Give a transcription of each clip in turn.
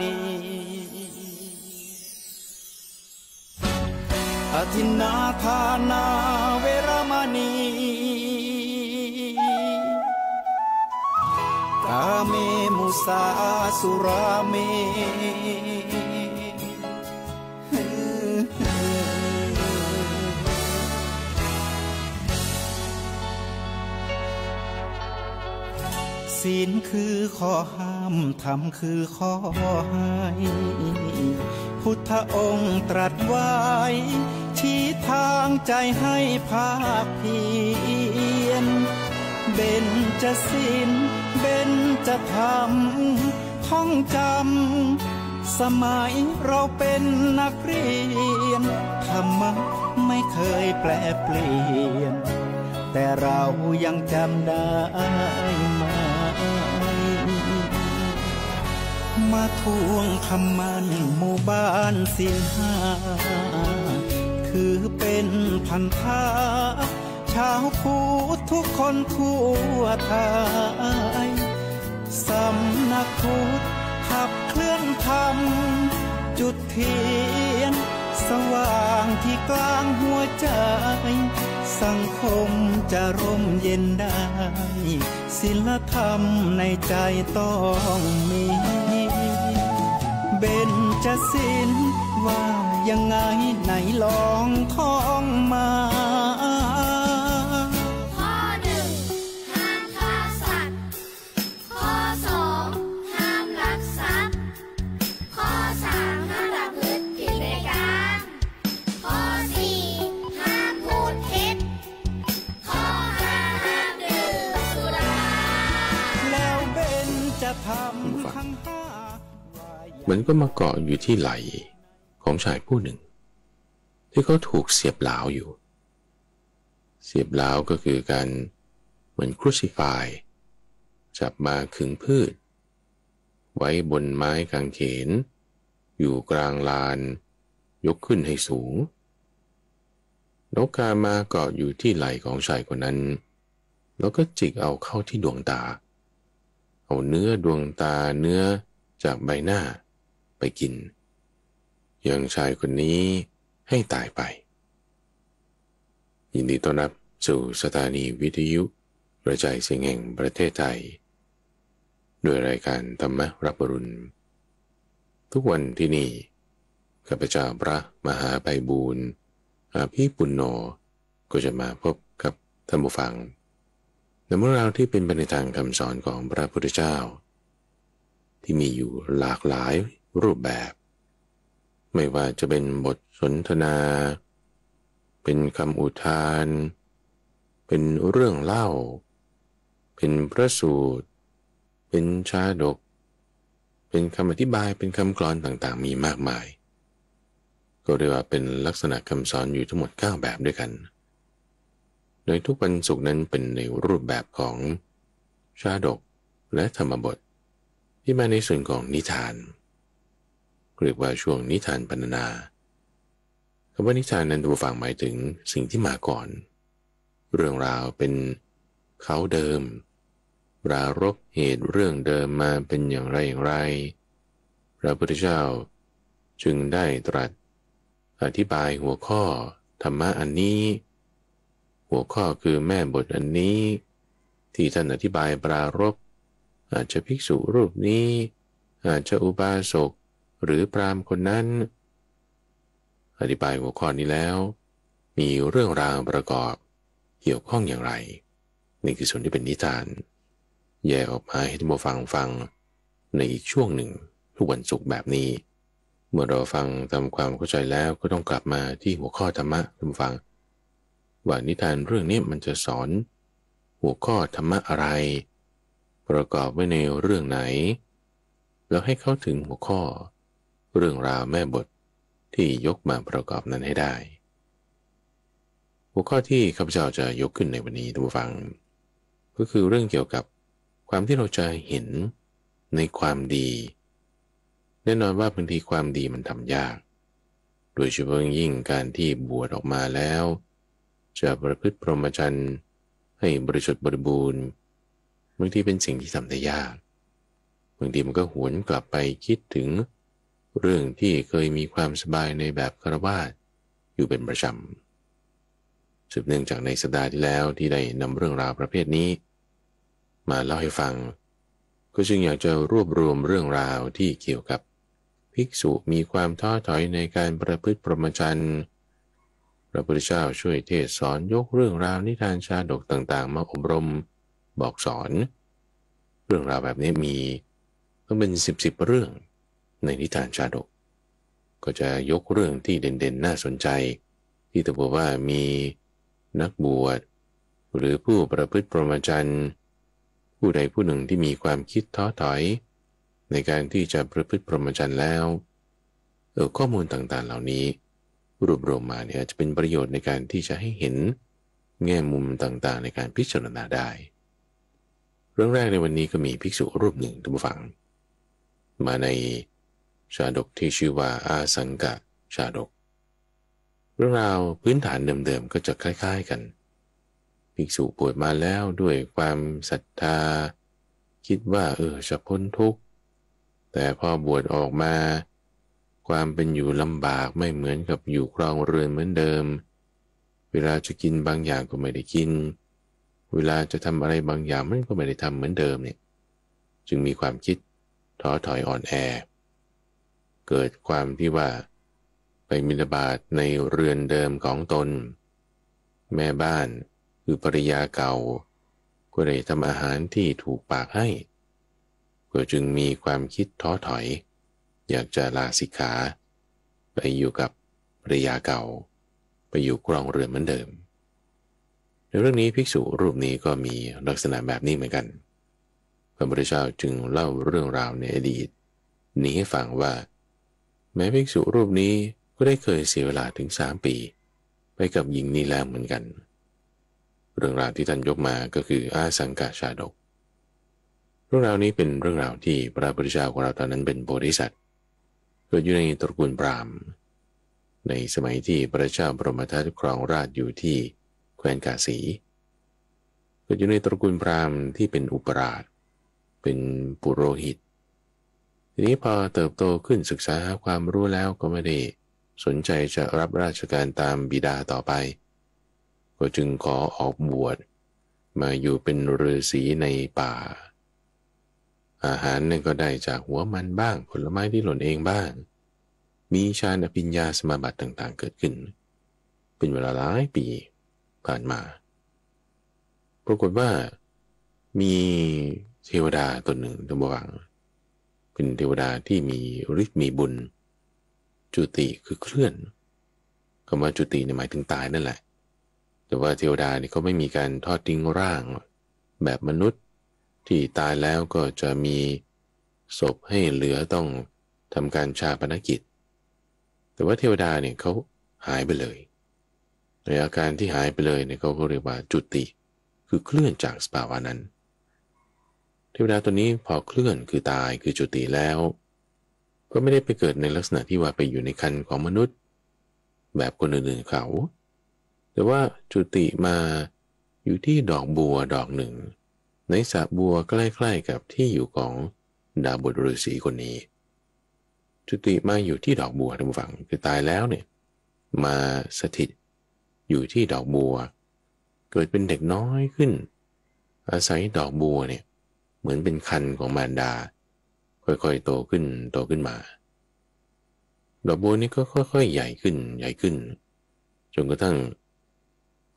ณีอทินนาทานาเวรมณีกาเมมุสาสุราเมศีลคือข้อห้ามธรรมคือข้อให้พุทธองค์ตรัสไว้ชี้ทางใจให้ภาคเพียรเบญจศีลเบญจธรรมท่องจำสมัยเราเป็นนักเรียนธรรมะไม่เคยแปรเปลี่ยนแต่เรายังจำได้ไหมมาทวงคำมันหมู่บ้านศีลห้าถือเป็นพันธะชาวพุทธทุกคนทั่วไทยสำนักพุทธขับเคลื่อนธรรมจุดเทียนสว่างที่กลางหัวใจสังคมจะร่มเย็นได้ศีลธรรมในใจต้องมีเบญจศีลว่ายังไงไหนลองท่องมาข้อหนึ่งห้ามฆ่าสัตว์ข้อสองห้ามลักทรัพย์ข้อสามห้ามประพฤติผิดในกามข้อสี่ห้ามพูดเท็จข้อห้าห้ามดื่มสุราแล้วเบญจธรรมทั้งห้ามันก็มาเกาะอยู่ที่ไหล่ของชายผู้หนึ่งที่เขาถูกเสียบหลาวอยู่เสียบหลาวก็คือการเหมือนครูซิฟายจับมาขึงพืชไว้บนไม้กางเขนอยู่กลางลานยกขึ้นให้สูงนกกามาเกาะอยู่ที่ไหล่ของชายคนนั้นแล้วก็จิกเอาเข้าที่ดวงตาเอาเนื้อดวงตาเนื้อจากใบหน้าไปกินยังชายคนนี้ให้ตายไปยินดีต้อนรับสู่สถานีวิทยุกระจายเสียงแห่งประเทศไทยด้วยรายการธรรมรับอรุณทุกวันที่นี่ข้าพเจ้าพระมหาไพบูลย์อาภีปุณโญก็จะมาพบกับท่านผู้ฟังในเรื่องราวที่เป็นไปในทางคำสอนของพระพุทธเจ้าที่มีอยู่หลากหลายรูปแบบไม่ว่าจะเป็นบทสนทนาเป็นคำอุทานเป็นเรื่องเล่าเป็นพระสูตรเป็นชาดกเป็นคำอธิบายเป็นคำกลอนต่างๆมีมากมายก็เรียกว่าเป็นลักษณะคำสอนอยู่ทั้งหมด9แบบด้วยกันโดยทุกวันศุกร์นั้นเป็นในรูปแบบของชาดกและธรรมบทที่มาในส่วนของนิทานเรียกว่าช่วงนิทานพรรณนาคำว่านิทานนั้นท่านผู้ฟังหมายถึงสิ่งที่มาก่อนเรื่องราวเป็นเขาเดิมปรารภเหตุเรื่องเดิมมาเป็นอย่างไรอย่างไรพระพุทธเจ้าจึงได้ตรัสอธิบายหัวข้อธรรมะอันนี้หัวข้อคือแม่บทอันนี้ที่ท่านอธิบายปรารภอาจจะภิกษุรูปนี้อาจจะอุบาสกหรือพราหมณ์คนนั้นอธิบายหัวข้อนี้แล้วมีเรื่องราวประกอบเกี่ยวข้องอย่างไรนี่คือส่วนที่เป็นนิทานแยกออกมาให้ท่านผู้ฟังในอีกช่วงหนึ่งทุกวันศุกร์แบบนี้เมื่อเราฟังทำความเข้าใจแล้วก็ต้องกลับมาที่หัวข้อธรรมะท่านผู้ฟังว่านิทานเรื่องนี้มันจะสอนหัวข้อธรรมะอะไรประกอบไว้ในเรื่องไหนแล้วให้เข้าถึงหัวข้อเรื่องราวแม่บทที่ยกมาประกอบนั้นให้ได้หัวข้อที่ข้าพเจ้าจะยกขึ้นในวันนี้ท่านผู้ฟังก็คือเรื่องเกี่ยวกับความที่เราจะเห็นในความดีแน่นอนว่าบางทีความดีมันทำยากโดยเฉพาะยิ่งการที่บวชออกมาแล้วจะประพฤติพรหมจรรย์ให้บริสุทธิ์บริบูรณ์บางทีเป็นสิ่งที่ทำได้ยากบ างทีมันก็หวนกลับไปคิดถึงเรื่องที่เคยมีความสบายในแบบฆราวาสอยู่เป็นประจำสืบเนื่องจากในสัปดาห์ที่แล้วที่ได้นำเรื่องราวประเภทนี้มาเล่าให้ฟังก็จึงอยากจะรวบรวมเรื่องราวที่เกี่ยวกับภิกษุมีความท้อถอยในการประพฤติพรหมจรรย์พระพุทธเจ้าช่วยเทศสอนยกเรื่องราวนิทานชาดกต่างๆมาอบรมบอกสอนเรื่องราวแบบนี้มีต้องเป็น10เรื่องในนิทานชาดกก็จะยกเรื่องที่เด่นๆน่าสนใจที่จะบอกว่ามีนักบวชหรือผู้ประพฤติพรหมจรรย์ผู้ใดผู้หนึ่งที่มีความคิดท้อถอยในการที่จะประพฤติพรหมจรรย์แล้วข้อมูลต่างๆเหล่านี้รวบรวมมาเนี่ยจะเป็นประโยชน์ในการที่จะให้เห็นแง่มุมต่างๆในการพิจารณาได้เรื่องแรกในวันนี้ก็มีภิกษุรูปหนึ่งท่านผู้ฟังมาในชาดกที่ชื่อว่าอาสังกะชาดกเรื่องราวพื้นฐานเดิมๆก็จะคล้ายๆกันภิกษุบวชมาแล้วด้วยความศรัทธาคิดว่าจะพ้นทุกข์แต่พอบวชออกมาความเป็นอยู่ลำบากไม่เหมือนกับอยู่ครองเรือนเหมือนเดิมเวลาจะกินบางอย่างก็ไม่ได้กินเวลาจะทำอะไรบางอย่างมันก็ไม่ได้ทำเหมือนเดิมเนี่ยจึงมีความคิดท้อถอยอ่อนแอเกิดความที่ว่าไปบิณฑบาตในเรือนเดิมของตนแม่บ้านคือภริยาเก่าก็ได้ทำอาหารที่ถูกปากให้ก็จึงมีความคิดท้อถอยอยากจะลาสิกขาไปอยู่กับภริยาเก่าไปอยู่ครองเรือนเหมือนเดิมในเรื่องนี้ภิกษุรูปนี้ก็มีลักษณะแบบนี้เหมือนกันพระพุทธเจ้าจึงเล่าเรื่องราวในอดีตนี้ให้ฟังว่าแม้ภิกษุรูปนี้ก็ได้เคยเสียเวลาถึง3 ปีไปกับหญิงนี้แล้วเหมือนกันเรื่องราวที่ท่านยกมาก็คืออาสังกะชาดกเรื่องราวนี้เป็นเรื่องราวที่พระพุทธเจ้าของเราตอนนั้นเป็นโพธิสัตว์เกิดอยู่ในตระกูลพราหมณ์ในสมัยที่พระเจ้าบรมทัตครองราชย์อยู่ที่แคว้นกาสีเกิดอยู่ในตระกูลพราหมณ์ที่เป็นอุปราชเป็นปุโรหิตทีนี้พอเติบโตขึ้นศึกษาความรู้แล้วก็ไม่ได้สนใจจะรับราชการตามบิดาต่อไปก็จึงขอออกบวชมาอยู่เป็นฤาษีในป่าอาหารเนี่ยก็ได้จากหัวมันบ้างผลไม้ที่หล่นเองบ้างมีฌานอภิญญาสมาบัติต่างๆเกิดขึ้นเป็นเวลาหลายปีผ่านมาปรากฏว่ามีเทวดาตนหนึ่งตัวบังเป็นเทวดาที่มีฤทธิ์มีบุญจุติคือเคลื่อนคำว่าจุติหมายถึงตายนั่นแหละแต่ว่าเทวดานี่เขาไม่มีการทอดทิ้งร่างแบบมนุษย์ที่ตายแล้วก็จะมีศพให้เหลือต้องทำการชาปนกิจแต่ว่าเทวดาเนี่ยเขาหายไปเลยในอาการที่หายไปเลยเนี่ยเขาก็เรียกว่าจุติคือเคลื่อนจากสภาวะนั้นเทวดาตัวนี้พอเคลื่อนคือตายคือจุติแล้วก็ไม่ได้ไปเกิดในลักษณะที่ว่าไปอยู่ในครรภ์ของมนุษย์แบบคนอื่นๆเขาแต่ว่าจุติมาอยู่ที่ดอกบัวดอกหนึ่งในสระบัวใกล้ๆกับที่อยู่ของดาบทฤาษีคนนี้จุติมาอยู่ที่ดอกบัวท่านผู้ฟังคือตายแล้วเนี่ยมาสถิตอยู่ที่ดอกบัวเกิดเป็นเด็กน้อยขึ้นอาศัยดอกบัวเนี่ยเหมือนเป็นคันของมารดาค่อยๆโตขึ้นมาดอกบัวนี้ก็ค่อยๆใหญ่ขึ้นจนกระทั่ง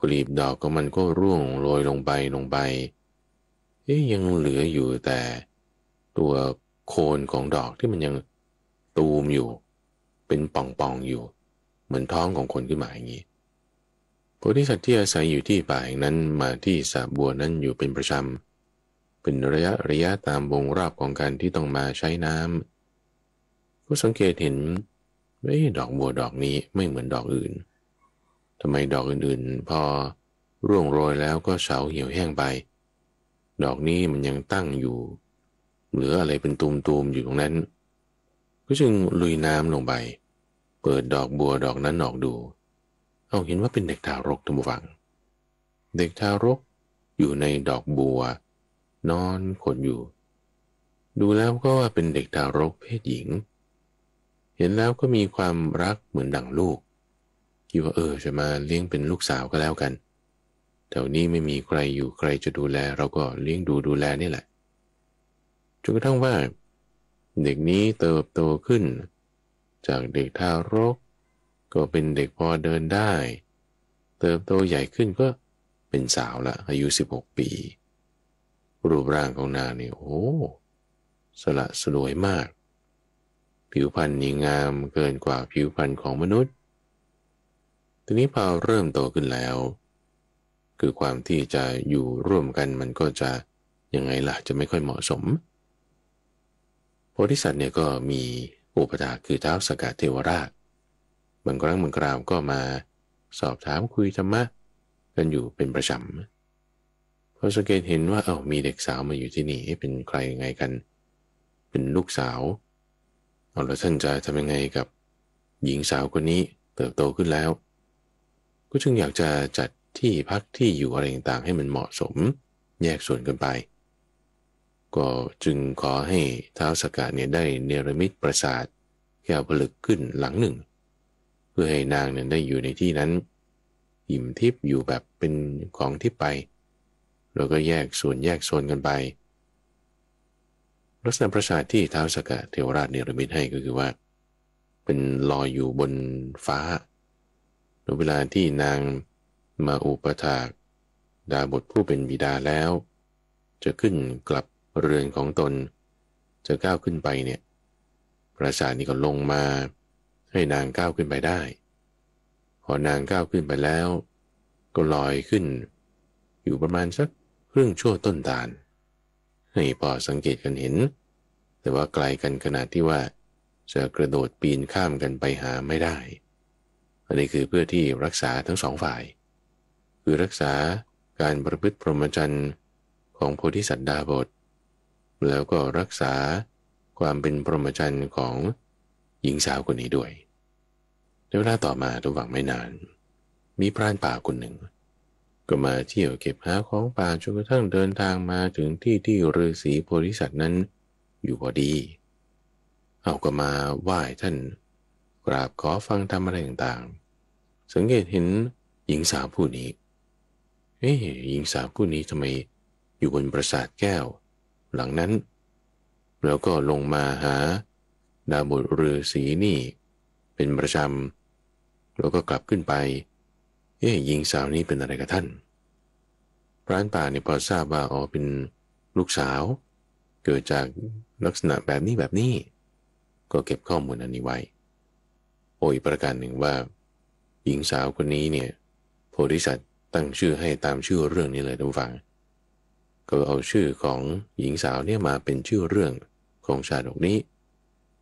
กลีบดอกของมันก็ร่วงโรยลงไปยังเหลืออยู่แต่ตัวโคนของดอกที่มันยังตูมอยู่เป็นป่องๆอยู่เหมือนท้องของคนขึ้นมาอย่างนี้โพธิสัตว์ที่อาศัยอยู่ที่ป่าแห่งนั้นมาที่สระบัวนั้นอยู่เป็นประจำเป็นระยะตามวงรอบของการที่ต้องมาใช้น้ำผู้สังเกตเห็นดอกบัวดอกนี้ไม่เหมือนดอกอื่นทำไมดอกอื่นๆพอร่วงโรยแล้วก็เฉาเหี่ยวแห้งไปดอกนี้มันยังตั้งอยู่เหลืออะไรเป็นตูมๆอยู่ตรงนั้นก็จึงลุยน้ำลงไปเปิดดอกบัวดอกนั้นออกดูเห็นว่าเป็นเด็กทารกท่านผู้ฟังเด็กทารกอยู่ในดอกบัวนอนขดอยู่ ดูแล้วก็ว่าเป็นเด็กทารกเพศหญิงเห็นแล้วก็มีความรักเหมือนดั่งลูกคิดว่าจะมาเลี้ยงเป็นลูกสาวก็แล้วกันแถวนี้ไม่มีใครอยู่ใครจะดูแลเราก็เลี้ยงดูแลนี่แหละจนกระทั่งว่าเด็กนี้เติบโตขึ้นจากเด็กทารกก็เป็นเด็กพอเดินได้เติบโตใหญ่ขึ้นก็เป็นสาวละอายุ16 ปีรูปร่างของนางนี่สละสลวยมากผิวพรรณนี่งามเกินกว่าผิวพรรณของมนุษย์ทีนี้พอเริ่มโตขึ้นแล้วคือความที่จะอยู่ร่วมกันมันก็จะยังไงล่ะจะไม่ค่อยเหมาะสมโพธิสัตว์เนี่ยก็มีอุปถากคือท้าวสักกะเทวราชบางครั้งบางคราวก็มาสอบถามคุยธรรมะกันอยู่เป็นประจำพอสังเกตเห็นว่ามีเด็กสาวมาอยู่ที่นี่เป็นใครยังไงกันเป็นลูกสาวแล้วท่านจะทำยังไงกับหญิงสาวคนนี้เติบโตขึ้นแล้วก็จึงอยากจะจัดที่พักที่อยู่อะไรต่างๆให้มันเหมาะสมแยกส่วนกันไปก็จึงขอให้ท้าวสักกะเนี่ยได้เนรมิตปราสาทแก้วผลึกขึ้นหลังหนึ่งเพื่อให้นางเนี่ยได้อยู่ในที่นั้นอิ่มทิพย์อยู่แบบเป็นของทิพย์ไปแล้วก็แยกส่วนแยกโซนกันไปลักษณะปราสาทที่ท้าวสักกะเทวราชเนรมิตให้ก็คือว่าเป็นลอยอยู่บนฟ้าเวลาที่นางมาอุปถากดาบทผู้เป็นบิดาแล้วจะขึ้นกลับเรือนของตนจะก้าวขึ้นไปเนี่ยปราสาทนี้ก็ลงมาให้นางก้าวขึ้นไปได้พอนางก้าวขึ้นไปแล้วก็ลอยขึ้นอยู่ประมาณสักครึ่งชั่วต้นตาลให้พอสังเกตกันเห็นแต่ว่าไกลกันขนาดที่ว่าจะกระโดดปีนข้ามกันไปหาไม่ได้อันนี้คือเพื่อที่รักษาทั้งสองฝ่ายคือรักษาการประพฤติพรหมจรรย์ของโพธิสัตว์ดาบทแล้วก็รักษาความเป็นพรหมจรรย์ของหญิงสาวคนนี้ด้วยในเวลาต่อมาระหว่างไม่นานมีพรานป่าคนหนึ่งก็มาเที่ยวเก็บหาของป่าจนกระทั่งเดินทางมาถึงที่ที่ฤาษีโพธิสัตว์นั้นอยู่พอดีก็มาไหว้ท่านกราบขอฟังธรรมอะไรต่างๆสังเกตเห็นหญิงสาวผู้นี้หญิงสาวผู้นี้ทำไมอยู่บนปราสาทแก้วหลังนั้นแล้วก็ลงมาหาดาบทฤาษีนี่เป็นประจำแล้วก็กลับขึ้นไปหญิงสาวนี้เป็นอะไรกับท่านพรานป่าเนี่ยพอทราบว่าเป็นลูกสาวเกิดจากลักษณะแบบนี้ก็เก็บข้อมูลอันนี้ไว้อีกประการหนึ่งว่าหญิงสาวคนนี้เนี่ยโพธิสัตว์ตั้งชื่อให้ตามชื่อเรื่องนี้เลยท่านฟังก็เอาชื่อของหญิงสาวเนี่ยมาเป็นชื่อเรื่องของชาดกนี้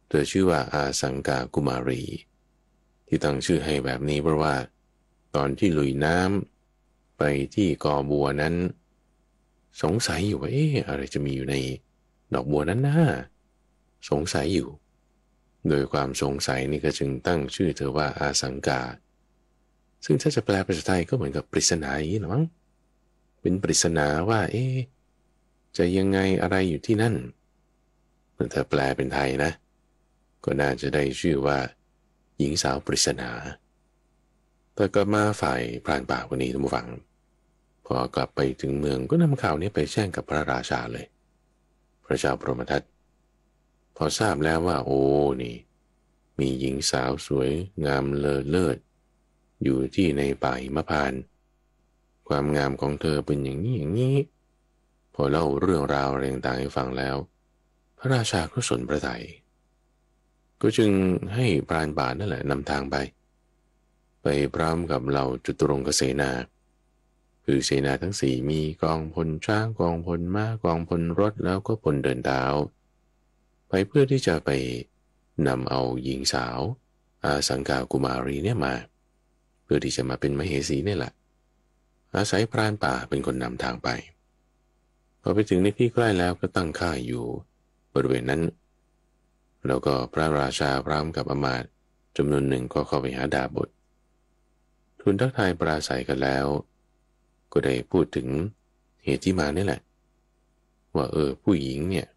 เธอชื่อว่าอาสังกากุมารีที่ตั้งชื่อให้แบบนี้เพราะว่าตอนที่ลุยน้ำไปที่กอบัวนั้นสงสัยอยู่ว่าอะไรจะมีอยู่ในดอกบัวนั้นนะสงสัยอยู่โดยความสงสัยนี่ก็จึงตั้งชื่อเธอว่าอาสังกาซึ่งถ้าจะแปลเป็นภาษาไทยก็เหมือนกับปริศนาอย่างนี้หรอมั้งเป็นปริศนาว่าจะยังไงอะไรอยู่ที่นั่นถ้าแปลเป็นไทยนะก็น่าจะได้ชื่อว่าหญิงสาวปริศนาแต่ก็มาฝ่ายพรานป่าคนนี้ท่านผู้ฟังพอกลับไปถึงเมืองก็นำข่าวนี้ไปแจ้งกับพระราชาเลยพระเจ้าพรหมทัตพอทราบแล้วว่านี่มีหญิงสาวสวยงามเลอเลิศอยู่ที่ในป่าหิมพานต์ความงามของเธอเป็นอย่างนี้พอเล่าเรื่องราวอะไรต่างๆให้ฟังแล้วพระราชาก็สนพระทัยก็จึงให้พรานป่านั่นแหละนำทางไปพร้อมกับเหล่าจตุรงคเสนาคือเสนาทั้งสี่มีกองพลช้างกองพลม้ากองพลรถแล้วก็พลเดินเท้าไปเพื่อที่จะไปนำเอาหญิงสาวอาสังกากุมารีเนี่ยมาเพื่อที่จะมาเป็นมเหสีนี่แหละอาศัยพรานป่าเป็นคนนำทางไปพอไปถึงในที่ใกล้แล้วก็ตั้งค่ายอยู่บริเวณนั้นแล้วก็พระราชาพร้อมกับอมาตย์จำนวนหนึ่งก็เข้าไปหาดาบททูลทักทายปราศัยกันแล้วก็ได้พูดถึงเหตุที่มานี่แหละว่าผู้หญิงเนี่ย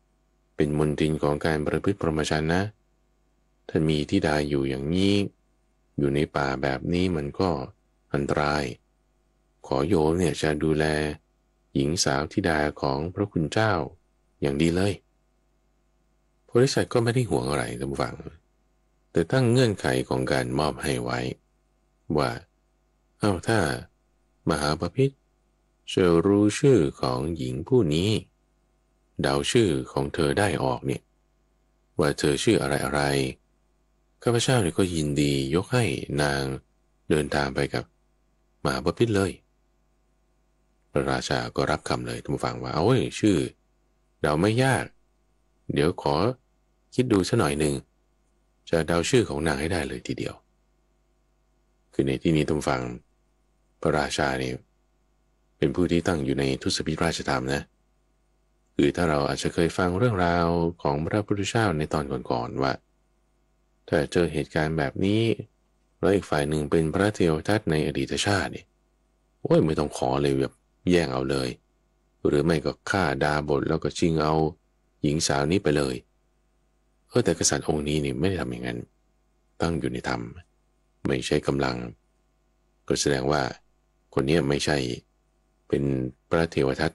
เป็นมลทินของการประพฤติพรหมจรรย์นะท่านมีธิดาอยู่อย่างนี้อยู่ในป่าแบบนี้มันก็อันตรายขอโยมเนี่ยจะดูแลหญิงสาวธิดาของพระคุณเจ้าอย่างดีเลยโพธิสัตว์ก็ไม่ได้ห่วงอะไรท่านผู้ฟังแต่ตั้งเงื่อนไขของการมอบให้ไว้ว่าถ้ามหาบพิตรจะรู้ชื่อของหญิงผู้นี้เดาชื่อของเธอได้ออกเนี่ยว่าเธอชื่ออะไรข้าพเจ้าเนี่ยก็ยินดียกให้นางเดินทางไปกับมหาบพิตรเลยพระราชาก็รับคำเลยท่านผู้ฟังว่าชื่อเดาไม่ยากเดี๋ยวขอคิดดูสักหน่อยหนึ่งจะเดาชื่อของนางให้ได้เลยทีเดียวคือในที่นี้ท่านฟังพระราชาเนี่ยเป็นผู้ที่ตั้งอยู่ในทศพิธราชธรรมนะคือถ้าเราอาจจะเคยฟังเรื่องราวของพระพุทธเจ้าในตอนก่อนๆว่าถ้าเจอเหตุการณ์แบบนี้แล้วอีกฝ่ายหนึ่งเป็นพระเทวทัตในอดีตชาติเนี่ยไม่ต้องขอเลยแบบแย่งเอาเลยหรือไม่ก็ฆ่าดาบทแล้วก็ชิงเอาหญิงสาวนี้ไปเลยแต่กษัตริย์องค์นี้นี่ไม่ได้ทำอย่างนั้นตั้งอยู่ในธรรมไม่ใช้กำลังก็แสดงว่าคนนี้ไม่ใช่เป็นพระเทวทัต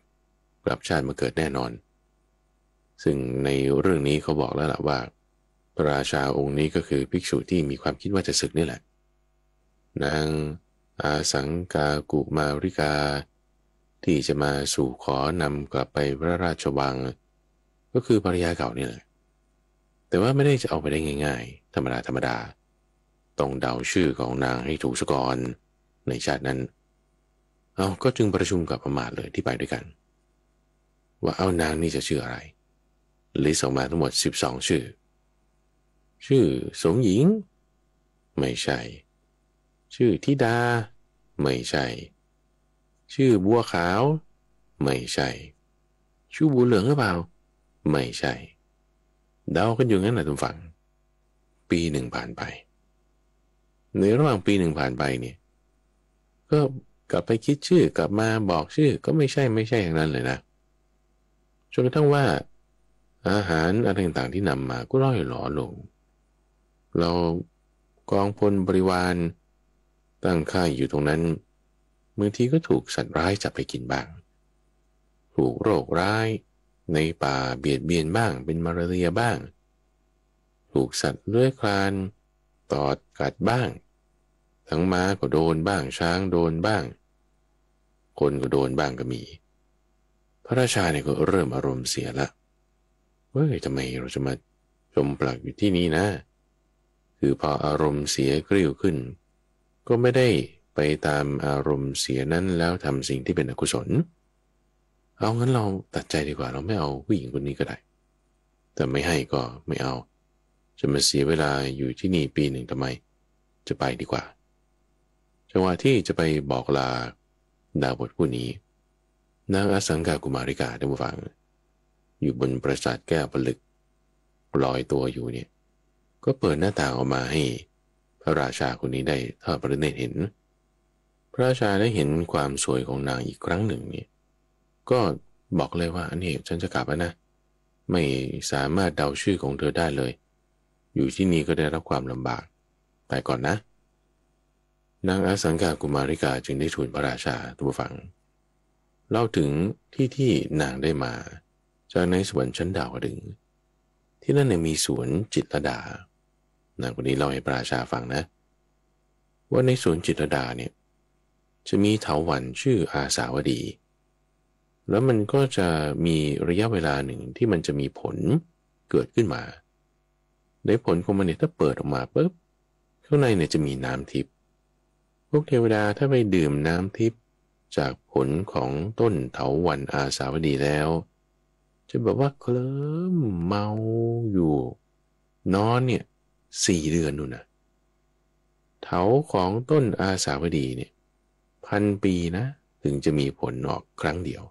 กลับชาติมาเกิดแน่นอนซึ่งในเรื่องนี้เขาบอกแล้วล่ะว่าพระราชาองค์นี้ก็คือภิกษุที่มีความคิดว่าจะศึกนี่แหละนางอาสังกากุมาริกาที่จะมาสู่ขอนำกลับไปพระราชวังก็คือภรรยาเก่านี่แหละแต่ว่าไม่ได้จะเอาไปได้ง่ายๆธรรมดาต้องเดาชื่อของนางให้ถูกซะก่อนในชาตินั้นก็จึงประชุมกับอมาตย์เลยที่ไปด้วยกันว่านางนี่จะชื่ออะไรลิสต์ออกมาทั้งหมด12ชื่อสงหญิงไม่ใช่ชื่อธิดาไม่ใช่ชื่อบัวขาวไม่ใช่ชื่อบัวเหลืองหรือเปล่าไม่ใช่เดากันอยู่งั้นแหละทุกฝั่งปีหนึ่งผ่านไปในระหว่างปีหนึ่งผ่านไปเนี่ยก็กลับไปคิดชื่อกลับมาบอกชื่อก็ไม่ใช่อย่างนั้นเลยนะจนกระทั่งว่าอาหารอะไรต่างๆที่นำมาก็ร่อยหลอลงเรากองพลบริวารตั้งค่ายอยู่ตรงนั้นบางทีก็ถูกสัตว์ร้ายจับไปกินบ้างถูกโรคร้ายในป่าเบียดเบียนบ้างเป็นมาลาเรียบ้างถูกสัตว์เลื้อยคลานตอดกัดบ้างทั้งม้าก็โดนบ้างช้างโดนบ้างคนก็โดนบ้างก็มีพระราชาเนี่ยก็เริ่มอารมณ์เสียละทำไมเราจะมาจมปลักอยู่ที่นี่นะคือพออารมณ์เสียกริ้วขึ้นก็ไม่ได้ไปตามอารมณ์เสียนั้นแล้วทำสิ่งที่เป็นอกุศลเอางั้นเราตัดใจดีกว่าเราไม่เอาผู้หญิงคนนี้ก็ได้แต่ไม่ให้ก็ไม่เอาจะมาเสียเวลาอยู่ที่นี่ปีหนึ่งทำไมจะไปดีกว่าจังหวะที่จะไปบอกลาดาบทผู้นี้นางอสังกากุมาริกาท่านผู้ฟังอยู่บนปราสาทแก้วผลึกลอยตัวอยู่เนี่ยก็เปิดหน้าต่างออกมาให้พระราชาคนนี้ได้ทอดพระเนตรเห็นพระราชาได้เห็นความสวยของนางอีกครั้งหนึ่งเนี่ยก็บอกเลยว่าอันนี้ฉันจะกลับแล้วนะไม่สามารถเดาชื่อของเธอได้เลยอยู่ที่นี่ก็ได้รับความลำบากไปก่อนนะนางอสังกากุมาริกาจึงได้ทูลพระราชาทูลฟังเล่าถึงที่นางได้มาจากในสวรรค์ชั้นดาวดึงที่นั่นเนี่ยมีสวนจิตรลดานางคนนี้เล่าให้พระราชาฟังนะว่าในสวนจิตรลดาเนี่ยจะมีเถาวัลย์ชื่ออาสาวดีแล้วมันก็จะมีระยะเวลาหนึ่งที่มันจะมีผลเกิดขึ้นมาในผลของมันเนี่ยถ้าเปิดออกมาปุ๊บข้างในเนี่ยจะมีน้ำทิพย์พวกเทวดาถ้าไปดื่มน้ำทิพย์จากผลของต้นเถาวัลย์อาสาวดีแล้วจะแบบว่าเคลิ้มเมาอยู่นอนเนี่ย4 เดือนนู่นนะเถาของต้นอาสาวดีเนี่ย1,000 ปีนะถึงจะมีผลออกครั้งเดียว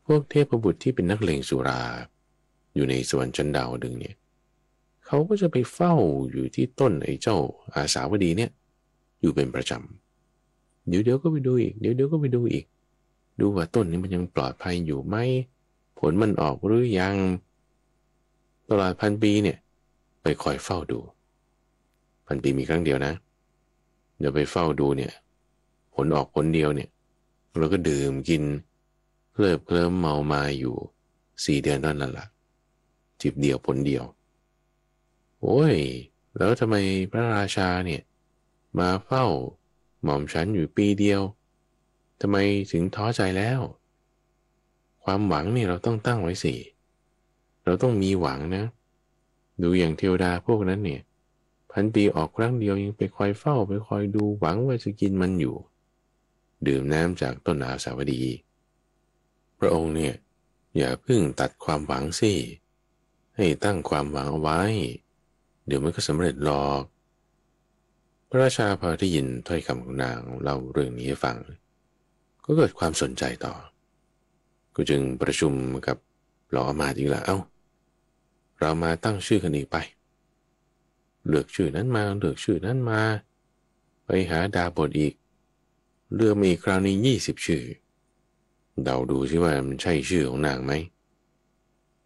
พวกเทพบุตรที่เป็นนักเลงสุราอยู่ในสวรรค์ชั้นดาวดึงเนี่ยเขาก็จะไปเฝ้าอยู่ที่ต้นไอ้เจ้าอาสาวดีเนี่ยอยู่เป็นประจำเดี๋ยวก็ไปดูอีกเดี๋ยวก็ไปดูอีกดูว่าต้นนี้มันยังปลอดภัยอยู่ไหมผลมันออกหรือยัง ตลอด1,000 ปีเนี่ยไปคอยเฝ้าดู1,000 ปีมีครั้งเดียวนะเดี๋ยวไปเฝ้าดูเนี่ยผลออกผลเดียวเนี่ยเราก็ดื่มกินเคลิบเคลิ้มเมามาอยู่4 เดือนเท่านั้นล่ะจิบเดียวผลเดียวโอ้ยแล้วทำไมพระราชาเนี่ยมาเฝ้าหม่อมฉันอยู่ปีเดียวทำไมถึงท้อใจแล้วความหวังนี่เราต้องตั้งไว้สิเราต้องมีหวังนะดูอย่างเทวดาพวกนั้นเนี่ย1,000 ปีออกครั้งเดียวยังไปคอยเฝ้าไปคอยดูหวังว่าจะกินมันอยู่ดื่มน้ำจากต้นอาสาวดีพระองค์เนี่ยอย่าเพิ่งตัดความหวังสิให้ตั้งความหวังเอาไว้เดี๋ยวมันก็สำเร็จหรอกพระราชาพอได้ยินถ้อยคำของนางเล่าเรื่องนี้ให้ฟังก็เกิดความสนใจต่อก็จึงประชุมกับเหล่าอมาตย์อีกละเรามาตั้งชื่อกันอีกไปเลือกชื่อนั้นมาเลือกชื่อนั้นมาไปหาดาบทอีกเลือกมาอีกคราวนี้20 ชื่อเดาดูสิว่ามันใช่ชื่อของนางไหม